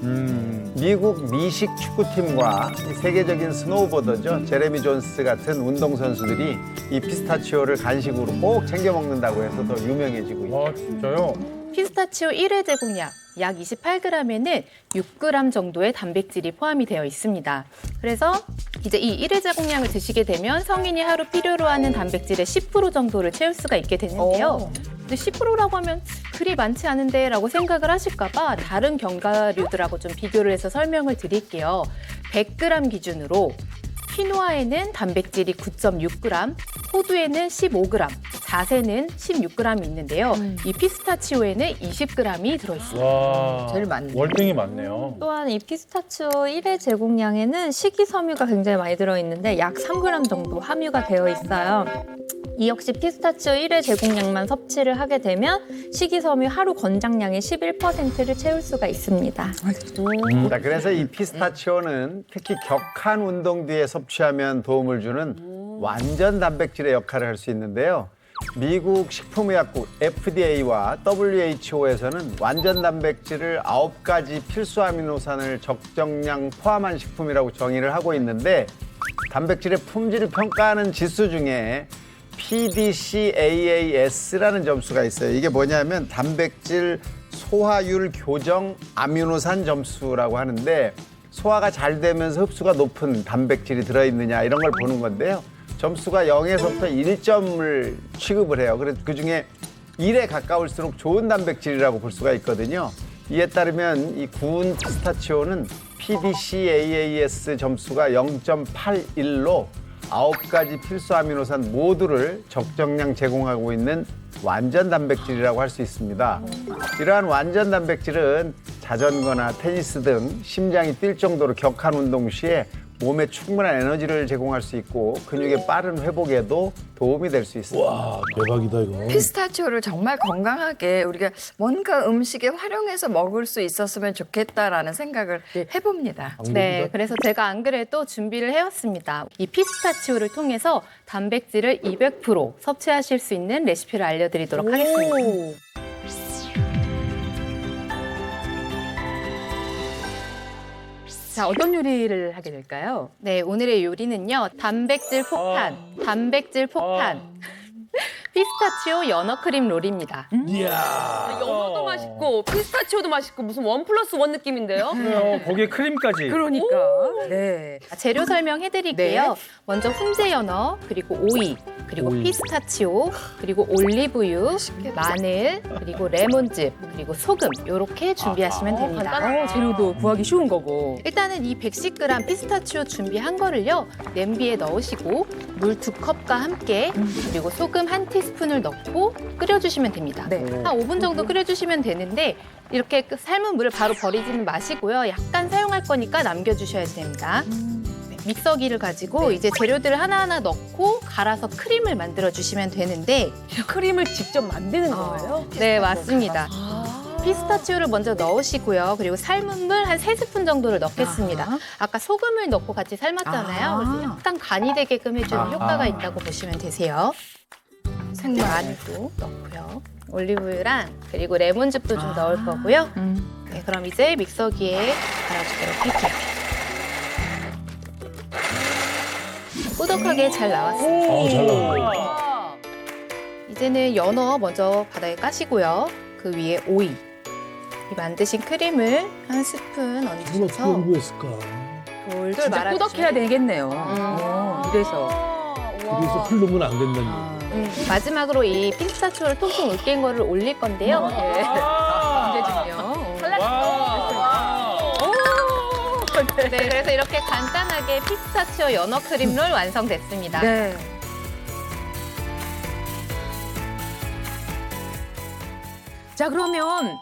미국 미식 축구팀과 세계적인 스노우보더죠. 제레미 존스 같은 운동선수들이 이 피스타치오를 간식으로 꼭 챙겨 먹는다고 해서 더 유명해지고 있습니다. 아 진짜요? 피스타치오 1회 제공량 약 28g에는 6g 정도의 단백질이 포함이 되어 있습니다. 그래서 이제 이 1회 제공량을 드시게 되면 성인이 하루 필요로 하는 단백질의 10% 정도를 채울 수가 있게 되는데요. 근데 10%라고 하면 그리 많지 않은데 라고 생각을 하실까 봐 다른 견과류들하고 좀 비교를 해서 설명을 드릴게요. 100g 기준으로 퀴노아에는 단백질이 9.6g, 호두에는 15g, 자세는 16g이 있는데요. 이 피스타치오에는 20g이 들어있습니다. 와 제일 많네. 월등히 많네요. 또한 이 피스타치오 1회 제공량에는 식이섬유가 굉장히 많이 들어있는데 약 3g 정도 함유가 되어 있어요. 이 역시 피스타치오 1회 제공량만 섭취를 하게 되면 식이섬유 하루 권장량의 11%를 채울 수가 있습니다. 자, 그래서 이 피스타치오는 특히 격한 운동 뒤에 섭취하면 도움을 주는 완전 단백질의 역할을 할 수 있는데요. 미국 식품의약국 FDA와 WHO에서는 완전 단백질을 9가지 필수 아미노산을 적정량 포함한 식품이라고 정의를 하고 있는데 단백질의 품질을 평가하는 지수 중에 PDCAAS라는 점수가 있어요. 이게 뭐냐면 단백질 소화율 교정 아미노산 점수라고 하는데 소화가 잘 되면서 흡수가 높은 단백질이 들어있느냐 이런 걸 보는 건데요. 점수가 0에서부터 1점을 취급을 해요. 그래서 그중에 1에 가까울수록 좋은 단백질이라고 볼 수가 있거든요. 이에 따르면 이 구운 피스타치오는 PDCAAS 점수가 0.81로 9가지 필수 아미노산 모두를 적정량 제공하고 있는 완전 단백질이라고 할 수 있습니다. 이러한 완전 단백질은 자전거나 테니스 등 심장이 뛸 정도로 격한 운동 시에 몸에 충분한 에너지를 제공할 수 있고 근육의 빠른 회복에도 도움이 될 수 있습니다. 와, 대박이다, 이거. 피스타치오를 정말 건강하게 우리가 뭔가 음식에 활용해서 먹을 수 있었으면 좋겠다라는 생각을 해봅니다. 네, 그래서 제가 안 그래도 준비를 해왔습니다. 이 피스타치오를 통해서 단백질을 200% 섭취하실 수 있는 레시피를 알려드리도록 하겠습니다. 자, 어떤 요리를 하게 될까요? 네, 오늘의 요리는요. 단백질 폭탄, 단백질 폭탄. 피스타치오 연어 크림 롤입니다. 이야. 연어도 맛있고 피스타치오도 맛있고 무슨 1+1 느낌인데요? 그래요. 거기에 크림까지. 그러니까. 네. 재료 설명해드릴게요. 먼저 훈제 연어, 그리고 오이, 그리고 피스타치오, 그리고 올리브유, 마늘, 그리고 레몬즙, 그리고 소금 이렇게 준비하시면 됩니다. 재료도 구하기 쉬운 거고. 일단은 이 110g 피스타치오 준비한 거를요. 냄비에 넣으시고 물 2컵과 함께 그리고 소금 1티스푼을 넣고 끓여주시면 됩니다. 네. 한 5분 정도 끓여주시면 되는데 이렇게 삶은 물을 바로 버리지는 마시고요. 약간 사용할 거니까 남겨주셔야 됩니다. 네. 믹서기를 가지고 이제 재료들을 하나하나 넣고 갈아서 크림을 만들어 주시면 되는데 크림을 직접 만드는 거예요? 네, 맞습니다. 피스타치오를 먼저 넣으시고요. 그리고 삶은 물 한 3스푼 정도를 넣겠습니다. 아까 소금을 넣고 같이 삶았잖아요. 그래서 약간 간이 되게끔 해주는 효과가 있다고 보시면 되세요. 생마늘도 넣고요. 올리브유랑 그리고 레몬즙도 좀 넣을 거고요. 네, 그럼 이제 믹서기에 갈아주도록 할게요. 꾸덕하게 잘 나왔습니다. 잘 나온다. 이제는 연어 먼저 바닥에 까시고요. 그 위에 오이, 이 만드신 크림을 한 스푼 이걸 어떻게 얹으셔서 연구했을까? 돌돌 진짜 말아주시면 꾸덕해야 되겠네요. 이래서. 그래서 흐르면 안 된다니. 마지막으로 이 피스타치오를 통통 으깬 거를 올릴 건데요. 네. 문제중요. 네, 그래서 이렇게 간단하게 피스타치오 연어 크림롤 완성됐습니다. 네. 자, 그러면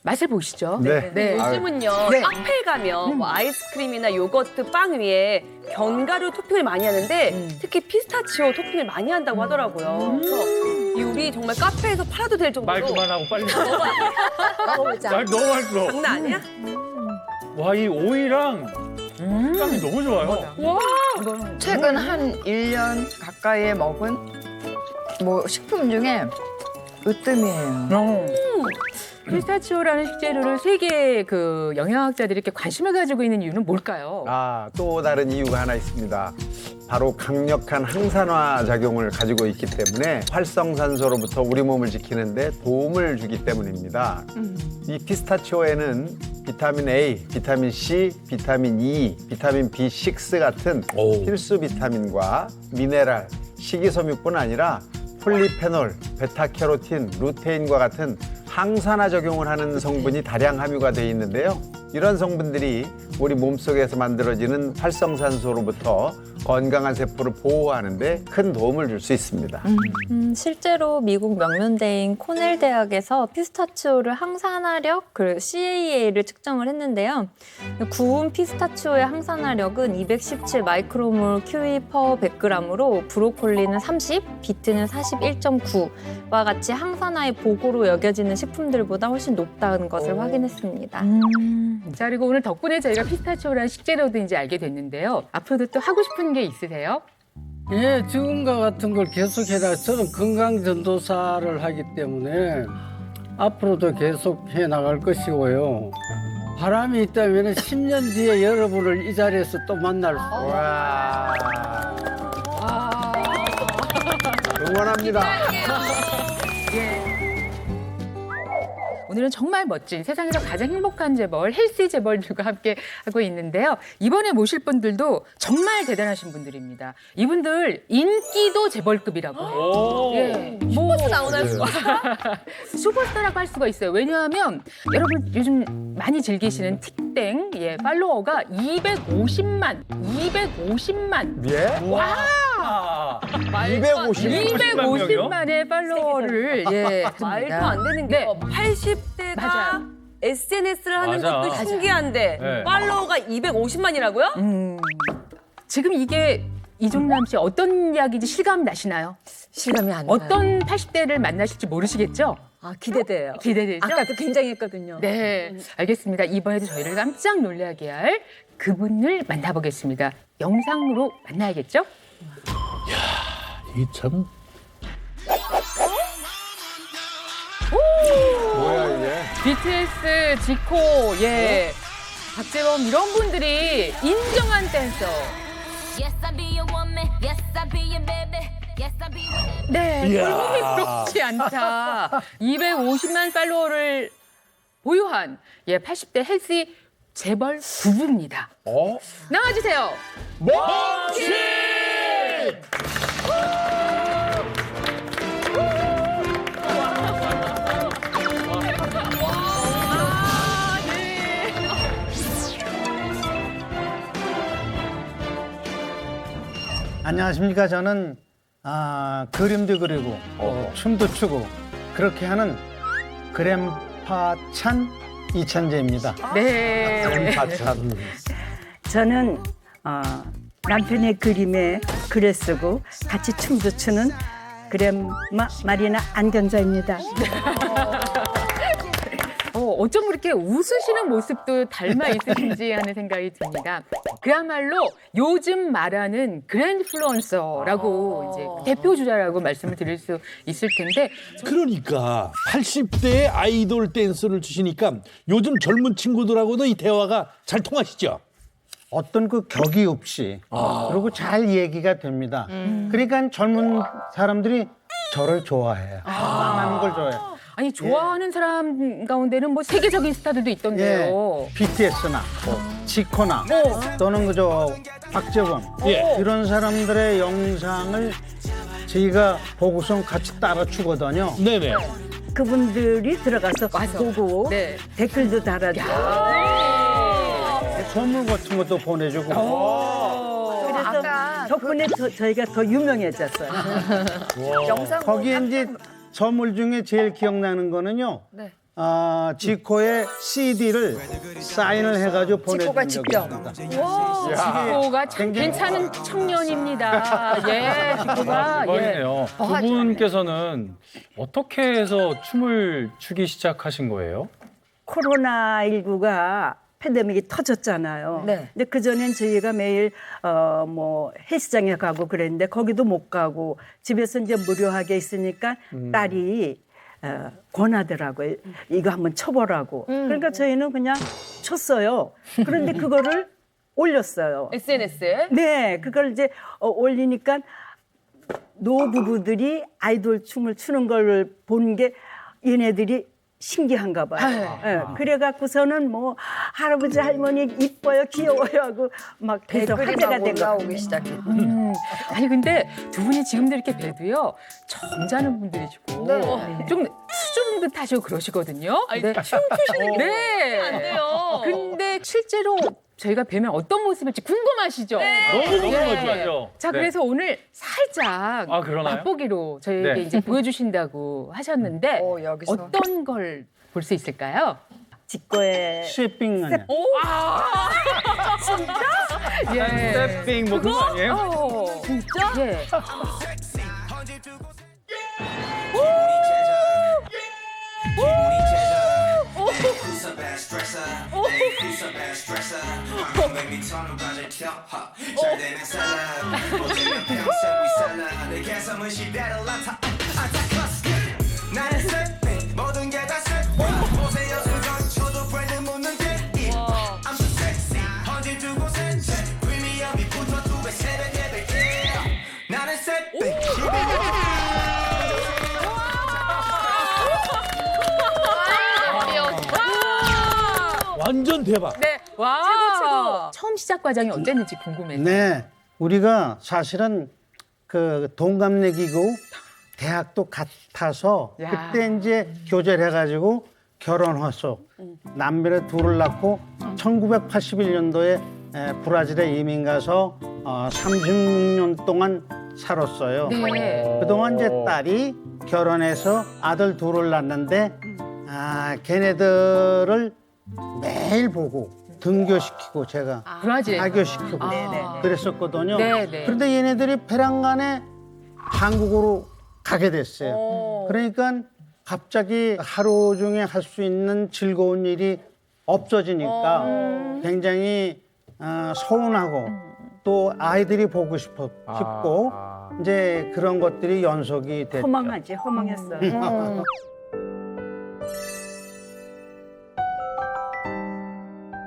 맛을 보시죠. 네. 네. 요즘은요 네. 카페 가면 뭐 아이스크림이나 요거트, 빵 위에 견과류 토핑을 많이 하는데 특히 피스타치오 토핑을 많이 한다고 하더라고요. 그래서 이 우리 정말 카페에서 팔아도 될 정도로 말 그만하고 빨리. 먹어보자. 날 너무 맛있어. 장난 아니야? 와, 이 오이랑 식감이 너무 좋아요. 최근 한 1년 가까이에 먹은 뭐 식품 중에 으뜸이에요. 피스타치오라는 식재료를 세계 그 영양학자들이 이렇게 관심을 가지고 있는 이유는 뭘까요? 또 다른 이유가 하나 있습니다. 바로 강력한 항산화 작용을 가지고 있기 때문에 활성산소로부터 우리 몸을 지키는데 도움을 주기 때문입니다. 이 피스타치오에는 비타민 A, 비타민 C, 비타민 E, 비타민 B6 같은 필수 비타민과 미네랄, 식이섬유뿐 아니라 폴리페놀, 베타캐로틴, 루테인과 같은 항산화 작용을 하는 성분이 다량 함유가 되어 있는데요. 이런 성분들이 우리 몸속에서 만들어지는 활성산소로부터 건강한 세포를 보호하는 데 큰 도움을 줄 수 있습니다. 실제로 미국 명문대인 코넬 대학에서 피스타치오를 항산화력, 그 CAA를 측정을 했는데요. 구운 피스타치오의 항산화력은 217 마이크로몰 QE 퍼 100g으로 브로콜리는 30, 비트는 41.9와 같이 항산화의 보고로 여겨지는 식품들보다 훨씬 높다는 것을 확인했습니다. 자, 그리고 오늘 덕분에 저희가 피스타치오라는 식재료도 이제 알게 됐는데요. 앞으로도 또 하고 싶은 게 있으세요? 예, 지금과 같은 걸 계속해라. 저는 건강 전도사를 하기 때문에 앞으로도 계속 해 나갈 것이고요. 바람이 있다면 10년 뒤에 여러분을 이 자리에서 또 만날 수 있어요. 와. 응원합니다. 오늘은 정말 멋진 세상에서 가장 행복한 재벌, 헬스 재벌들과 함께 하고 있는데요. 이번에 모실 분들도 정말 대단하신 분들입니다. 이분들 인기도 재벌급이라고 해요. 예. 슈퍼스 나오나요? 슈퍼스타라고 할 수가 있어요. 왜냐하면 여러분 요즘 많이 즐기시는 틱땡 팔로워가 250만. 예? 와! 250만의 팔로워를 말도 안 되는 게 80대가 맞아요. SNS를 하는 맞아. 것도 신기한데 네. 팔로워가 250만이라고요? 지금 이게 이종남 씨 어떤 이야기인지 실감 나시나요? 실감이 안 나요. 어떤 80대를 만나실지 모르시겠죠? 기대돼요. 기대되죠? 아까도 굉장히 했거든요. 네, 알겠습니다. 이번에도 저희를 깜짝 놀라게 할 그분을 만나보겠습니다. 영상으로 만나야겠죠? 이 참. 뭐야 이게? BTS, 지코, 박재범 이런 분들이 인정한 댄서. 네, 꼴보기 부럽지 않다. 250만 팔로워를 보유한 80대 헬스 재벌 부부입니다. 나와주세요. 멈칫! 안녕하십니까. 저는 그림도 그리고 춤도 추고 그렇게 하는 그램파 찬 이찬재입니다. 네. 뱀파찬. 저는 남편의 그림에 글을 쓰고 같이 춤도 추는 그랜마 마리나 안경자입니다. 어쩜 그렇게 웃으시는 모습도 닮아 있으신지 하는 생각이 듭니다. 그야말로 요즘 말하는 그랜플루언서라고 이제 대표 주자라고 말씀을 드릴 수 있을 텐데 그러니까 80대의 아이돌 댄스를 추시니까 요즘 젊은 친구들하고도 이 대화가 잘 통하시죠? 어떤 그 격이 없이 그리고 잘 얘기가 됩니다. 그러니까 젊은 사람들이 저를 좋아해요. 하는 걸 좋아해요. 아니 좋아하는 사람 가운데는 뭐 세계적인 스타들도 있던데요. BTS나 지코나 또는 그저 박재범 이런 사람들의 영상을 저희가 보고서 같이 따라 추거든요. 네네. 그분들이 들어가서 보고 네. 댓글도 달아주고 선물 같은 것도 보내주고. 그래서 덕분에 저희가 더 유명해졌어요. 영상 거기에 이제 선물 중에 제일 기억나는 거는요. 네. 지코의 CD를 사인을 해가지고 지코가 보내준 적이 직접. 있습니다. 지코가 참 괜찮은 청년입니다. 예, 지코가 대박이네요. 두 분께서는 어떻게 해서 춤을 추기 시작하신 거예요? 코로나19가 팬데믹이 터졌잖아요. 네. 근데 그전엔 저희가 매일 뭐 헬스장에 가고 그랬는데 거기도 못 가고 집에서 이제 무료하게 있으니까 딸이 권하더라고요. 이거 한번 쳐보라고. 그러니까 저희는 그냥 쳤어요. 그런데 그거를 올렸어요. SNS에? 네, 그걸 이제 올리니까 노부부들이 아이돌 춤을 추는 걸 보는 게 얘네들이 신기한가 봐요. 네, 그래갖고서는 뭐 할아버지 할머니 이뻐요 귀여워요 하고 막 계속 댓글이 화제가 막 된 거. 올라오기 시작했고. 아니 근데 두 분이 지금도 이렇게 뵈도요 점잖은 분들이시고 좀 수줍은 듯하시고 그러시거든요. 아니, 네. 춤 추시는 게 네. 안 돼요. 근데 실제로 저희가 뵈면 어떤 모습일지 궁금하시죠? 너무 궁금하죠. 자, 네. 그래서 오늘 살짝 아, 그러나요? 맛보기로 저희에게 네. 이제 보여주신다고 하셨는데 여기서. 어떤 걸 볼 수 있을까요? 직거에 쉐핑 아니야. 예. 스태핑 뭐 그거 아니에요? 진짜? 예. 완전 대박. 네. 와. 최고. 처음 시작 과정이 어땠는지 궁금해요. 네, 우리가 사실은 그 동갑내기고 대학도 같아서 야. 그때 이제 교제를 해가지고 결혼해서 남매를 둘을 낳고 1981년도에 브라질에 이민 가서 36년 동안 살았어요. 네. 그동안 이제 딸이 결혼해서 아들 둘을 낳는데 걔네들을 매일 보고 등교시키고 제가 브라질. 하교시키고 그랬었거든요. 네네. 그런데 얘네들이 배란간에 한국으로 가게 됐어요. 그러니까 갑자기 하루 중에 할 수 있는 즐거운 일이 없어지니까 굉장히 서운하고 또 아이들이 보고 싶고 이제 그런 것들이 연속이 됐죠. 허망하지, 허망했어요.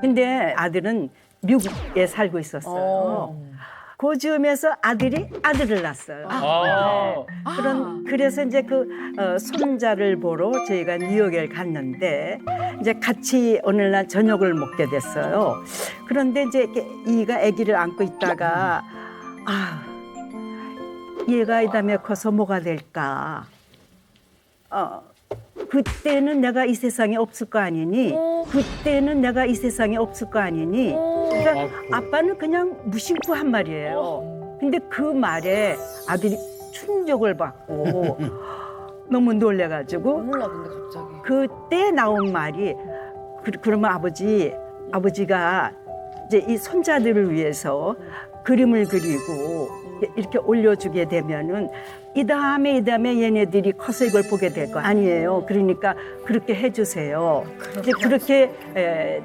근데 아들은 미국에 살고 있었어요. 그 즈음에서 아들이 아들을 낳았어요. 그래서 이제 그 손자를 보러 저희가 뉴욕에 갔는데 이제 같이 어느 날 저녁을 먹게 됐어요. 그런데 이제 이가 아기를 안고 있다가 얘가 이 다음에 커서 뭐가 될까? 그때는 내가 이 세상에 없을 거 아니니? 그때는 내가 이 세상에 없을 거 아니니? 그러니까 아빠는 그냥 무심코 한 말이에요. 근데 그 말에 아들이 충격을 받고 너무 놀래가지고 몰라 근데 갑자기. 그때 나온 말이 그러면 아버지가 이제 이 손자들을 위해서 그림을 그리고 이렇게 올려주게 되면은 이 다음에 얘네들이 커서 이걸 보게 될 거 아니에요. 그러니까 그렇게 해주세요. 이제 그렇게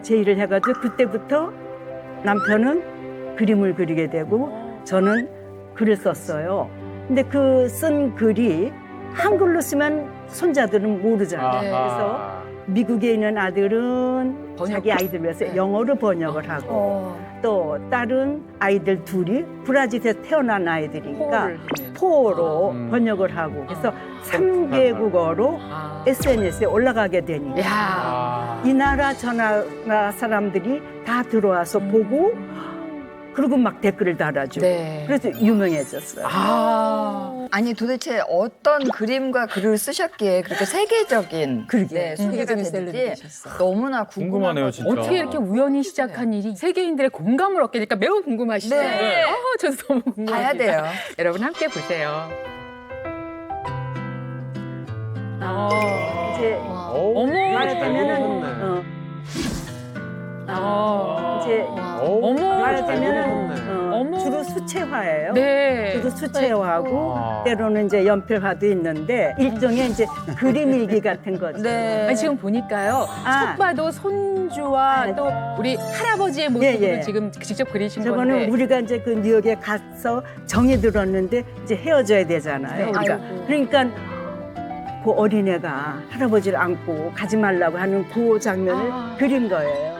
제의를 해가지고 그때부터 남편은 그림을 그리게 되고 저는 글을 썼어요. 근데 그 쓴 글이 한글로 쓰면 손자들은 모르잖아요. 그래서 미국에 있는 아들은 자기 아이들 위해서 영어로 번역을 하고 또 다른 아이들 둘이 브라질에서 태어난 아이들이니까 포로 번역을 하고 그래서 3개국어로 SNS에 올라가게 되니까 이 나라 저 나라 사람들이 다 들어와서 보고 그리고 막 댓글을 달아주고 그래서 유명해졌어요. 아니 도대체 어떤 그림과 글을 쓰셨기에 그렇게 세계적인 소개가 됐는지 너무나 궁금하네요, 진짜. 어떻게 이렇게 우연히 시작한 일이 세계인들의 공감을 얻게 되니까 매우 궁금하시죠? 네. 저도 너무 궁금합니다. 봐야 돼요. 여러분 함께 보세요. 이제 어머, 말하자면은 이제 말하자면은 주로 수채화예요. 주로 수채화하고 때로는 이제 연필화도 있는데 일종의 이제 그림 일기 같은 거죠. 아니, 지금 보니까요. 첫 봐도 손주와 또 우리 할아버지의 모습을 지금 직접 그리신 저거는 건데. 우리가 이제 그 뉴욕에 가서 정이 들었는데 이제 헤어져야 되잖아요. 우리가. 그러니까 그 어린애가 할아버지를 안고 가지 말라고 하는 그 장면을 그린 거예요.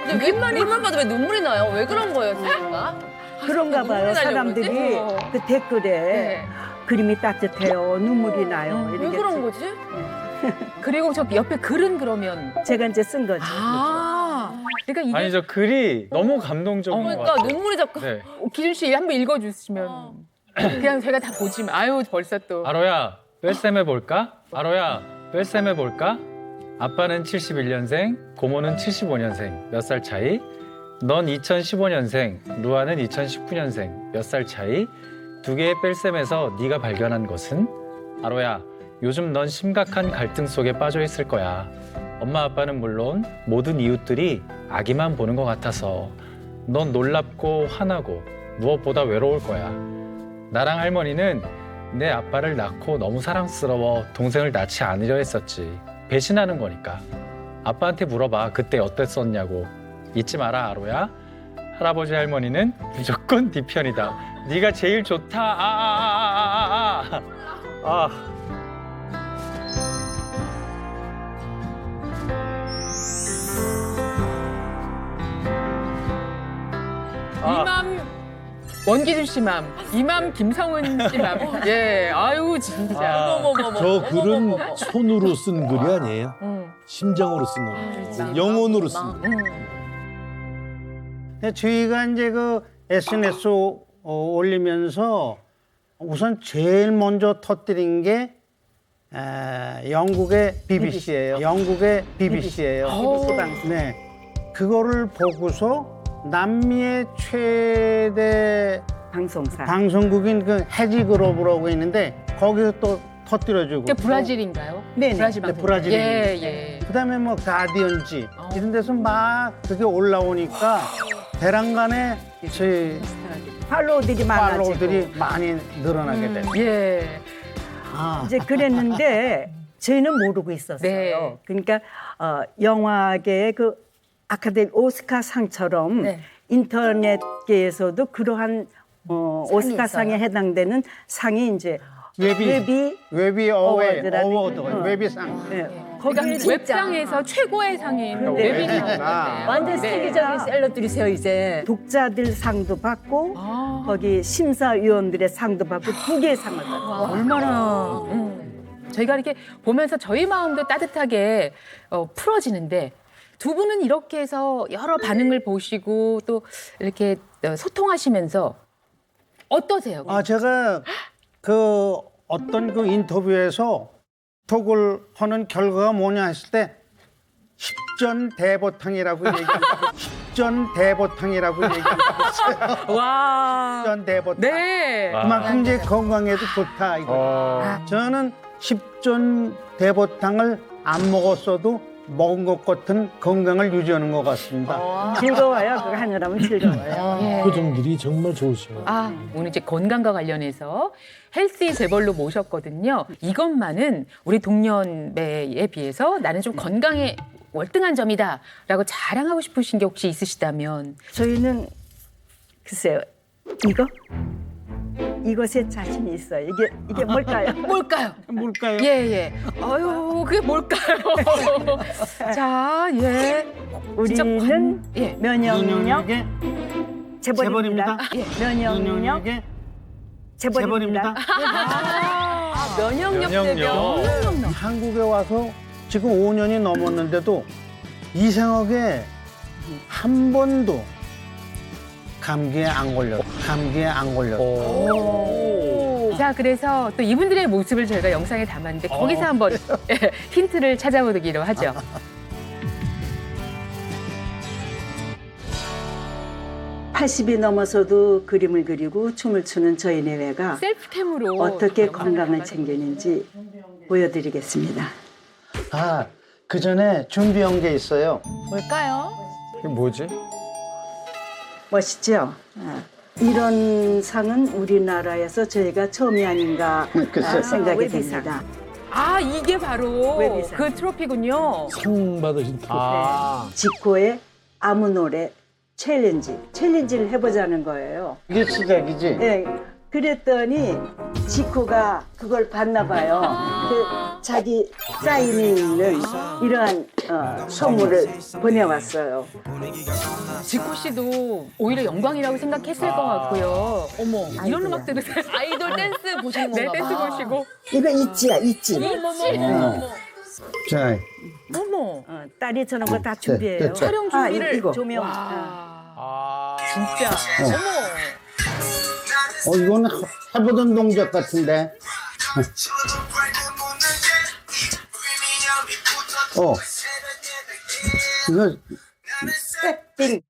근데 윗말만 봐도 왜 눈물이 나요? 왜 그런 거예요, 진짜? 그런가 봐요. 눈물이 나려고 사람들이 그러지? 그 댓글에 그림이 따뜻해요. 눈물이 나요. 왜 이렇게 그런 거지? 그리고 저 옆에 글은 그러면 제가 이제 쓴 거죠. 그러니까 이게 아니 저 글이 너무 감동적인 것 그러니까 같아요. 눈물이 자꾸. 네. 기준 씨 한번 읽어주시면 그냥 제가 다 보지만 아유 벌써 또 아로야 뺄셈해 볼까? 아로야 뺄셈해 볼까? 아빠는 71년생, 고모는 75년생. 몇 살 차이? 넌 2015년생, 루아는 2019년생. 몇 살 차이? 두 개의 뺄셈에서 네가 발견한 것은? 아로야, 요즘 넌 심각한 갈등 속에 빠져 있을 거야. 엄마 아빠는 물론 모든 이웃들이 아기만 보는 것 같아서 넌 놀랍고 화나고 무엇보다 외로울 거야. 나랑 할머니는 내 아빠를 낳고 너무 사랑스러워 동생을 낳지 않으려 했었지. 배신하는 거니까. 아빠한테 물어봐. 그때 어땠었냐고. 잊지 마라, 아로야. 할아버지 할머니는 무조건 네 편이다. 네가 제일 좋다. 이맘 원기준 씨 맘, 이맘 김성은 씨 맘. 예, 아유 진짜. 저 글은 손으로 쓴 글이 아니에요. 심정으로 쓴 거예요. 영혼으로 쓴 거예요. 저희가 이제 그 SNS 올리면서 우선 제일 먼저 터뜨린 게 영국의 BBC예요. 영국의 BBC예요. BBC 방송. 네, 그거를 보고서 남미의 최대 방송국인 그 해지그룹이라고 있는데 거기서 또 터뜨려주고. 그게 브라질인가요? 네, 브라질 방송. 브라질. 예. 그다음에 뭐 가디언지 이런 데서 막 그게 올라오니까 대란간에 저희 팔로우들이 많아지고. 팔로우들이 많이 늘어나게 됐어요. 예. 이제 그랬는데 저희는 모르고 있었어요. 그러니까 영화계의 그 아카데미 오스카상처럼 인터넷계에서도 그러한 오스카상에 해당되는 상이 이제 웹이 어워드, 웹이상. 그러니까 웹상에서 최고의 상인 웹이니까 완전 세계적인 셀럽들이세요 이제. 독자들 상도 받고 거기 심사위원들의 상도 받고 두 개의 상을 받고. 얼마나 저희가 이렇게 보면서 저희 마음도 따뜻하게 풀어지는데 두 분은 이렇게 해서 여러 반응을 보시고 또 이렇게 소통하시면서 어떠세요? 제가 그 어떤 그 인터뷰에서 톡을 하는 결과가 뭐냐 했을 때 십전대보탕이라고 얘기합니다. 십전대보탕이라고 얘기하고 있어요. 와. 십전대보탕. 네. 그만큼 이제 건강에도 좋다 이거. 저는 십전대보탕을 안 먹었어도 먹은 것 같은 건강을 유지하는 것 같습니다. 즐거워요. 그거 하느라면 즐거워요. 예. 표정들이 정말 좋으셔요. 오늘 이제 건강과 관련해서 헬스의 재벌로 모셨거든요. 이것만은 우리 동년배에 비해서 나는 좀 건강에 월등한 점이다라고 자랑하고 싶으신 게 혹시 있으시다면? 저희는 글쎄요. 이것에 자신이 있어요. 이게 뭘까요? 뭘까요? 뭘까요? 예. 아유, 그게 뭘까요? 자, 예. 우리는 예. 면역력 면역력의 재벌입니다. 면역력 면역력의 재벌입니다. 면역력 대병. 한국에 와서 지금 5년이 넘었는데도 이상하게 한 번도 감기에 안 걸렸어요. 자, 그래서 또 이분들의 모습을 저희가 영상에 담았는데 거기서 한번 힌트를 찾아보기로 하죠. 80이 넘어서도 그림을 그리고 춤을 추는 저희 내외가 셀프템으로 어떻게 영상을 건강을 담아주셨어요. 챙기는지 보여드리겠습니다. 그 전에 준비한 게 있어요. 뭘까요? 이게 뭐지? 멋있죠? 이런 상은 우리나라에서 저희가 처음이 아닌가 생각이 웨비상. 됩니다. 이게 바로 웨비상. 그 트로피군요. 상 받으신 표. 지코의 아무 노래 챌린지를 해보자는 거예요. 이게 시작이지? 네, 그랬더니 지코가 그걸 봤나 봐요. 그 자기 사인을 이러한 선물을 보내왔어요. 지코 씨도 오히려 영광이라고 생각했을 것 같고요. 어머, 이런 음악 들으세요? 아이돌 댄스 보시는 네, 건가 댄스 봐. 보시고. 이거 있지. 자, 어머, 딸이 저런 거 다 준비해요. 됐죠. 촬영 준비를. 이거. 조명. 진짜. 이거는 해보던 동작 같은데. 이거 백빙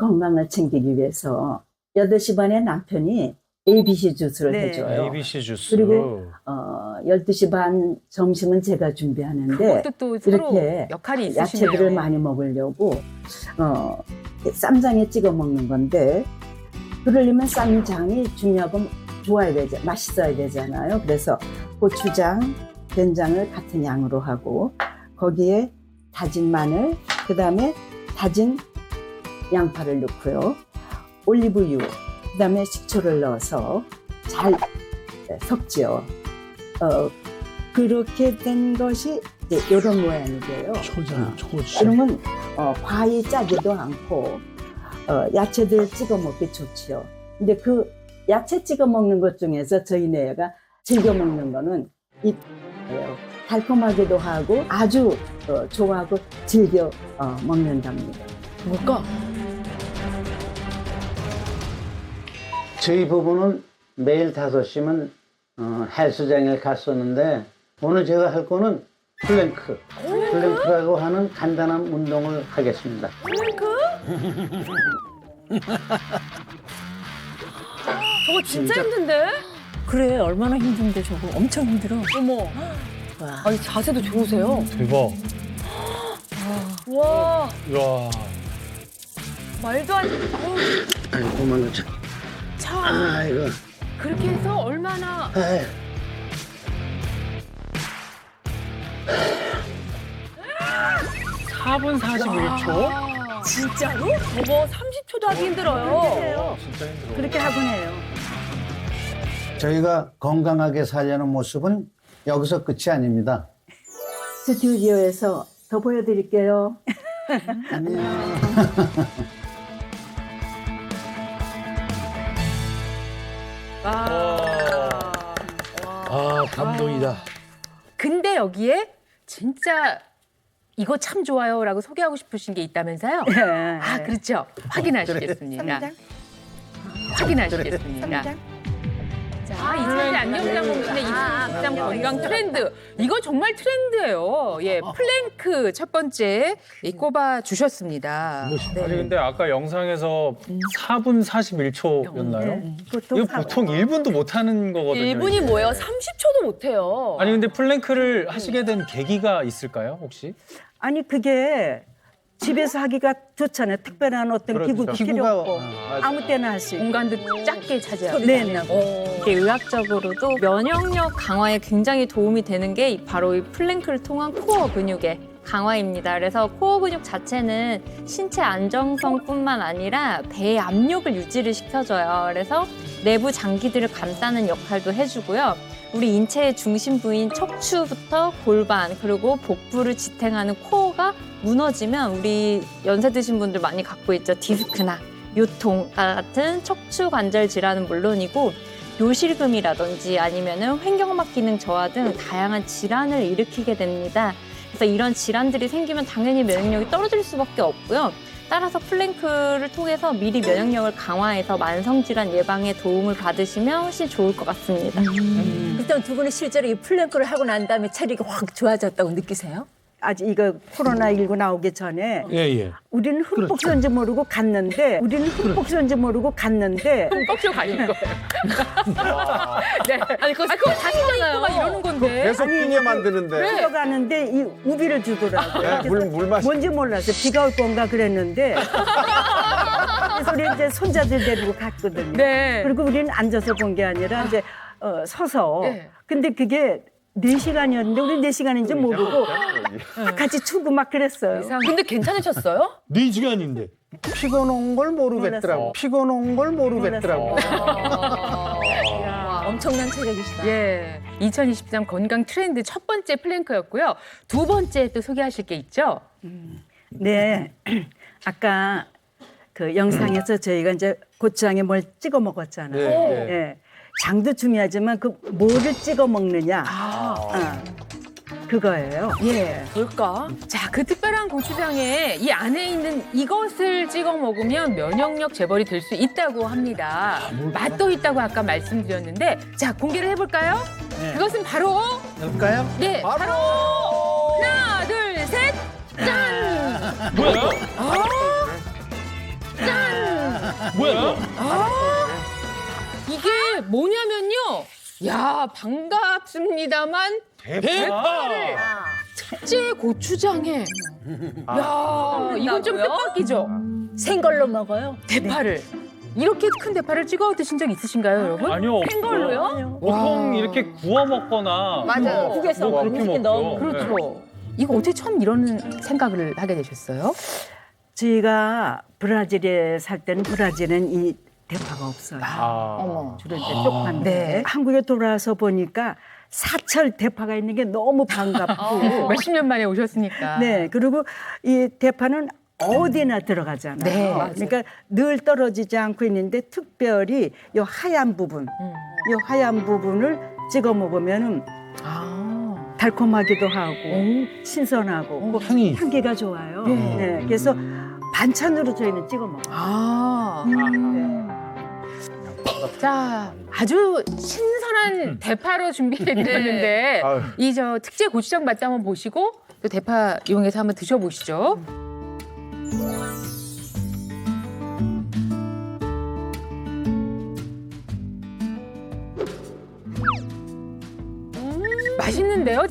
건강을 챙기기 위해서 8시 반에 남편이 ABC 주스를 네. 해줘요. ABC 주스. 그리고 12시 반 점심은 제가 준비하는데 그것도 또 서로 이렇게 역할이 있으시네요. 야채들을 많이 먹으려고 쌈장에 찍어 먹는 건데 그러려면 쌈장이 중요하고 맛있어야 되잖아요. 그래서 고추장, 된장을 같은 양으로 하고 거기에 다진 마늘, 그다음에 다진 양파를 넣고요. 올리브유, 그다음에 식초를 넣어서 잘 섞지요. 그렇게 된 것이 이제 이런 모양이 돼요. 초장. 그러면 과히 짜지도 않고 야채들 찍어 먹기 좋지요. 근데 그 야채 찍어 먹는 것 중에서 저희 내가 즐겨 먹는 거는 이예요. 달콤하기도 하고 아주 좋아하고 즐겨 먹는답니다. 뭘까? 저희 부부는 매일 5시면 헬스장에 갔었는데 오늘 제가 할 거는 플랭크라고 하는 간단한 운동을 하겠습니다. 저거 진짜 힘든데? 그래, 얼마나 힘든데 저거. 엄청 힘들어. 어머. 아니 자세도 좋으세요. 대박. 와 와. 말도 안 돼. 그만 놓자. 이거. 그렇게 해서 얼마나 4분 41초? 진짜로? 저거 30초도 하기 힘들어요. 진짜 힘들어. 그렇게 하곤 해요. 저희가 건강하게 살려는 모습은 여기서 끝이 아닙니다. 스튜디오에서 더 보여드릴게요. 안녕. 감동이다. 근데 여기에 진짜 이거 참 좋아요라고 소개하고 싶으신 게 있다면서요? 그렇죠. 확인하시겠습니다. 확인하시겠습니다. 2000년 안경장 공신의 2023 건강 트렌드. 이거 정말 트렌드예요. 예, 플랭크 첫 번째 꼽아 주셨습니다. 아니 근데 아까 영상에서 4분 41초였나요? 이거 보통 1분도 못 하는 거거든요. 1분이 뭐예요? 30초도 못 해요. 아니 근데 플랭크를 하시게 된 계기가 있을까요, 혹시? 아니 그게 집에서 하기가 좋잖아요. 특별한 어떤 기구가 필요 없고 아무 때나 할 수 있고. 공간도 작게 차지하고. 네. 이게 의학적으로도 면역력 강화에 굉장히 도움이 되는 게 바로 이 플랭크를 통한 코어 근육의 강화입니다. 그래서 코어 근육 자체는 신체 안정성뿐만 아니라 배의 압력을 유지를 시켜줘요. 그래서 내부 장기들을 감싸는 역할도 해주고요. 우리 인체의 중심 부인 척추부터 골반 그리고 복부를 지탱하는 코어가 무너지면 우리 연세 드신 분들 많이 갖고 있죠. 디스크나 요통 같은 척추 관절 질환은 물론이고 요실금이라든지 아니면은 횡격막 기능 저하 등 다양한 질환을 일으키게 됩니다. 그래서 이런 질환들이 생기면 당연히 면역력이 떨어질 수밖에 없고요. 따라서 플랭크를 통해서 미리 면역력을 강화해서 만성질환 예방에 도움을 받으시면 훨씬 좋을 것 같습니다. 일단 두 분은 실제로 이 플랭크를 하고 난 다음에 체력이 확 좋아졌다고 느끼세요? 아직 이거 코로나19 나오기 전에 예. 우리는 흠뻑 쏜지 모르고 갔는데 흠뻑 가는 거예요. 네. 아니 그거 다시잖아요. 막 이러는 건데. 계속 뛰게 만드는데. 들어가는데 이 우비를 주더라고요. 네, 물 마시. 뭔지 몰랐어요. 비가 올 건가 그랬는데 그래서 우리 이제 손자들 데리고 갔거든요. 네. 그리고 우리는 앉아서 본 게 아니라 이제 서서. 네. 근데 그게 4시간이었는데 우리 4시간인지 모르고 같이 추고 막 그랬어요. 근데 괜찮으셨어요? 4시간인데. 피곤한 걸 모르겠더라고. 피곤한 걸 모르겠더라고. 엄청난 체력이시다. 예. 2023 건강 트렌드 첫 번째 플랭크였고요. 두 번째 또 소개하실 게 있죠? 네. 아까 그 영상에서 저희가 이제 고추장에 뭘 찍어 먹었잖아요. 네. 예. 장도 중요하지만 그 뭐를 찍어 먹느냐. 그거예요. 예. 뭘까? 자, 그 특별한 고추장에 이 안에 있는 이것을 찍어 먹으면 면역력 재벌이 될 수 있다고 합니다. 맛도 있다고 아까 말씀드렸는데, 자, 공개를 해볼까요? 그것은 바로, 볼까요? 네, 바로 하나, 둘, 셋, 짠! 뭐야? 뭐야? 이게 뭐냐면요. 야, 반갑습니다만 대파를 특제 고추장에. 야, 이건 좀 뜻밖이죠. 생걸로 먹어요? 대파를. 이렇게 큰 대파를 찍어 드신 적 있으신가요, 여러분? 아니요. 생걸로요? 보통 이렇게 구워 먹거나 맞아요. 국에서 뭐 그렇게 음식에 먹죠. 넣어. 그렇죠. 이거 어떻게 처음 이런 생각을 하게 되셨어요? 저희가 브라질에 살 때는 브라질은 이 대파가 없어요. 주로 이제 쪽파인데 네. 한국에 돌아와서 보니까 사철 대파가 있는 게 너무 반갑고 몇십 년 만에 오셨으니까. 네, 그리고 이 대파는 어디나 들어가잖아요. 네, 맞아요. 그러니까 늘 떨어지지 않고 있는데 특별히 이 하얀 부분, 이 하얀 부분을 찍어 먹으면은 달콤하기도 하고 신선하고 향기가 좋아요. 네, 그래서 반찬으로 저희는 찍어 먹어요. 자, 아주 신선한 대파로 준비해드렸는데 아유. 이 저 특제 고추장 맛도 한번 보시고 또 대파 이용해서 한번 드셔보시죠. 맛있는데요?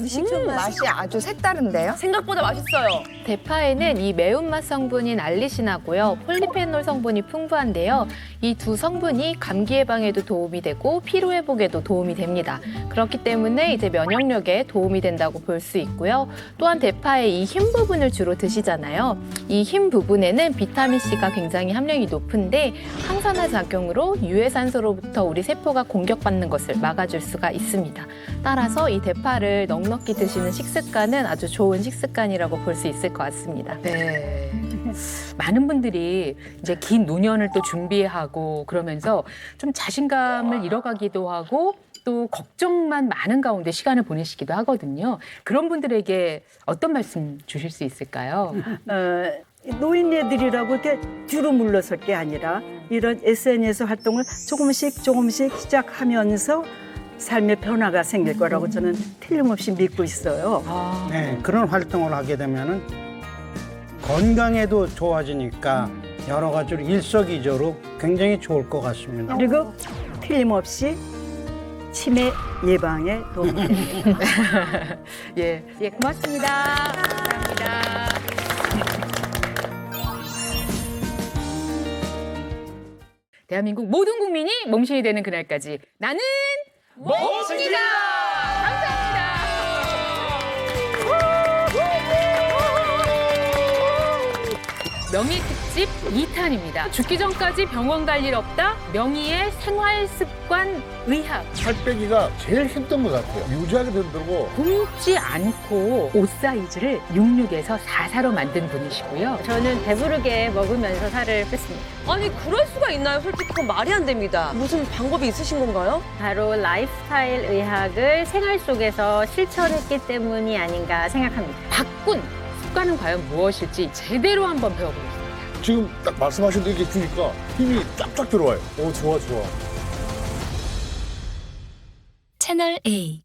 맛이 아주 색다른데요? 생각보다 맛있어요. 대파에는 이 매운맛 성분인 알리신하고요, 폴리페놀 성분이 풍부한데요. 이 두 성분이 감기 예방에도 도움이 되고 피로 회복에도 도움이 됩니다. 그렇기 때문에 이제 면역력에 도움이 된다고 볼 수 있고요. 또한 대파의 이 흰 부분을 주로 드시잖아요. 이 흰 부분에는 비타민 C가 굉장히 함량이 높은데 항산화 작용으로 유해산소로부터 우리 세포가 공격받는 것을 막아줄 수가 있습니다. 따라서 이 대파를 넉넉히 드시는 식습관은 아주 좋은 식습관이라고 볼 수 있을 것 같습니다. 네. 많은 분들이 이제 긴 노년을 또 준비하고 그러면서 좀 자신감을 잃어가기도 하고 또 걱정만 많은 가운데 시간을 보내시기도 하거든요. 그런 분들에게 어떤 말씀 주실 수 있을까요? 노인네들이라고 이렇게 뒤로 물러설 게 아니라 이런 SNS 활동을 조금씩 시작하면서 삶의 변화가 생길 거라고 저는 틀림없이 믿고 있어요. 네, 그런 활동을 하게 되면은 건강에도 좋아지니까 여러 가지로 일석이조로 굉장히 좋을 것 같습니다. 그리고 틀림없이 치매 예방에 도움이 됩니다. 예, 고맙습니다. 감사합니다. 대한민국 모든 국민이 몸신이 되는 그날까지 나는 몸신이다. 감사합니다. 명의 특집 2탄입니다. 죽기 전까지 병원 갈 일 없다. 명의의 생활 습관 의학. 살 빼기가 제일 힘든 것 같아요. 유지하게 되더라고. 굶지 않고 옷 사이즈를 66에서 44로 만든 분이시고요. 저는 배부르게 먹으면서 살을 뺐습니다. 아니 그럴 수가 있나요? 솔직히 그건 말이 안 됩니다. 무슨 방법이 있으신 건가요? 바로 라이프스타일 의학을 생활 속에서 실천했기 때문이 아닌가 생각합니다. 바꾼 습관은 과연 무엇일지 제대로 한번 배워보겠습니다. 지금 딱 말씀하신 이렇게 주니까 힘이 쫙쫙 들어와요. 오, 좋아. 채널 A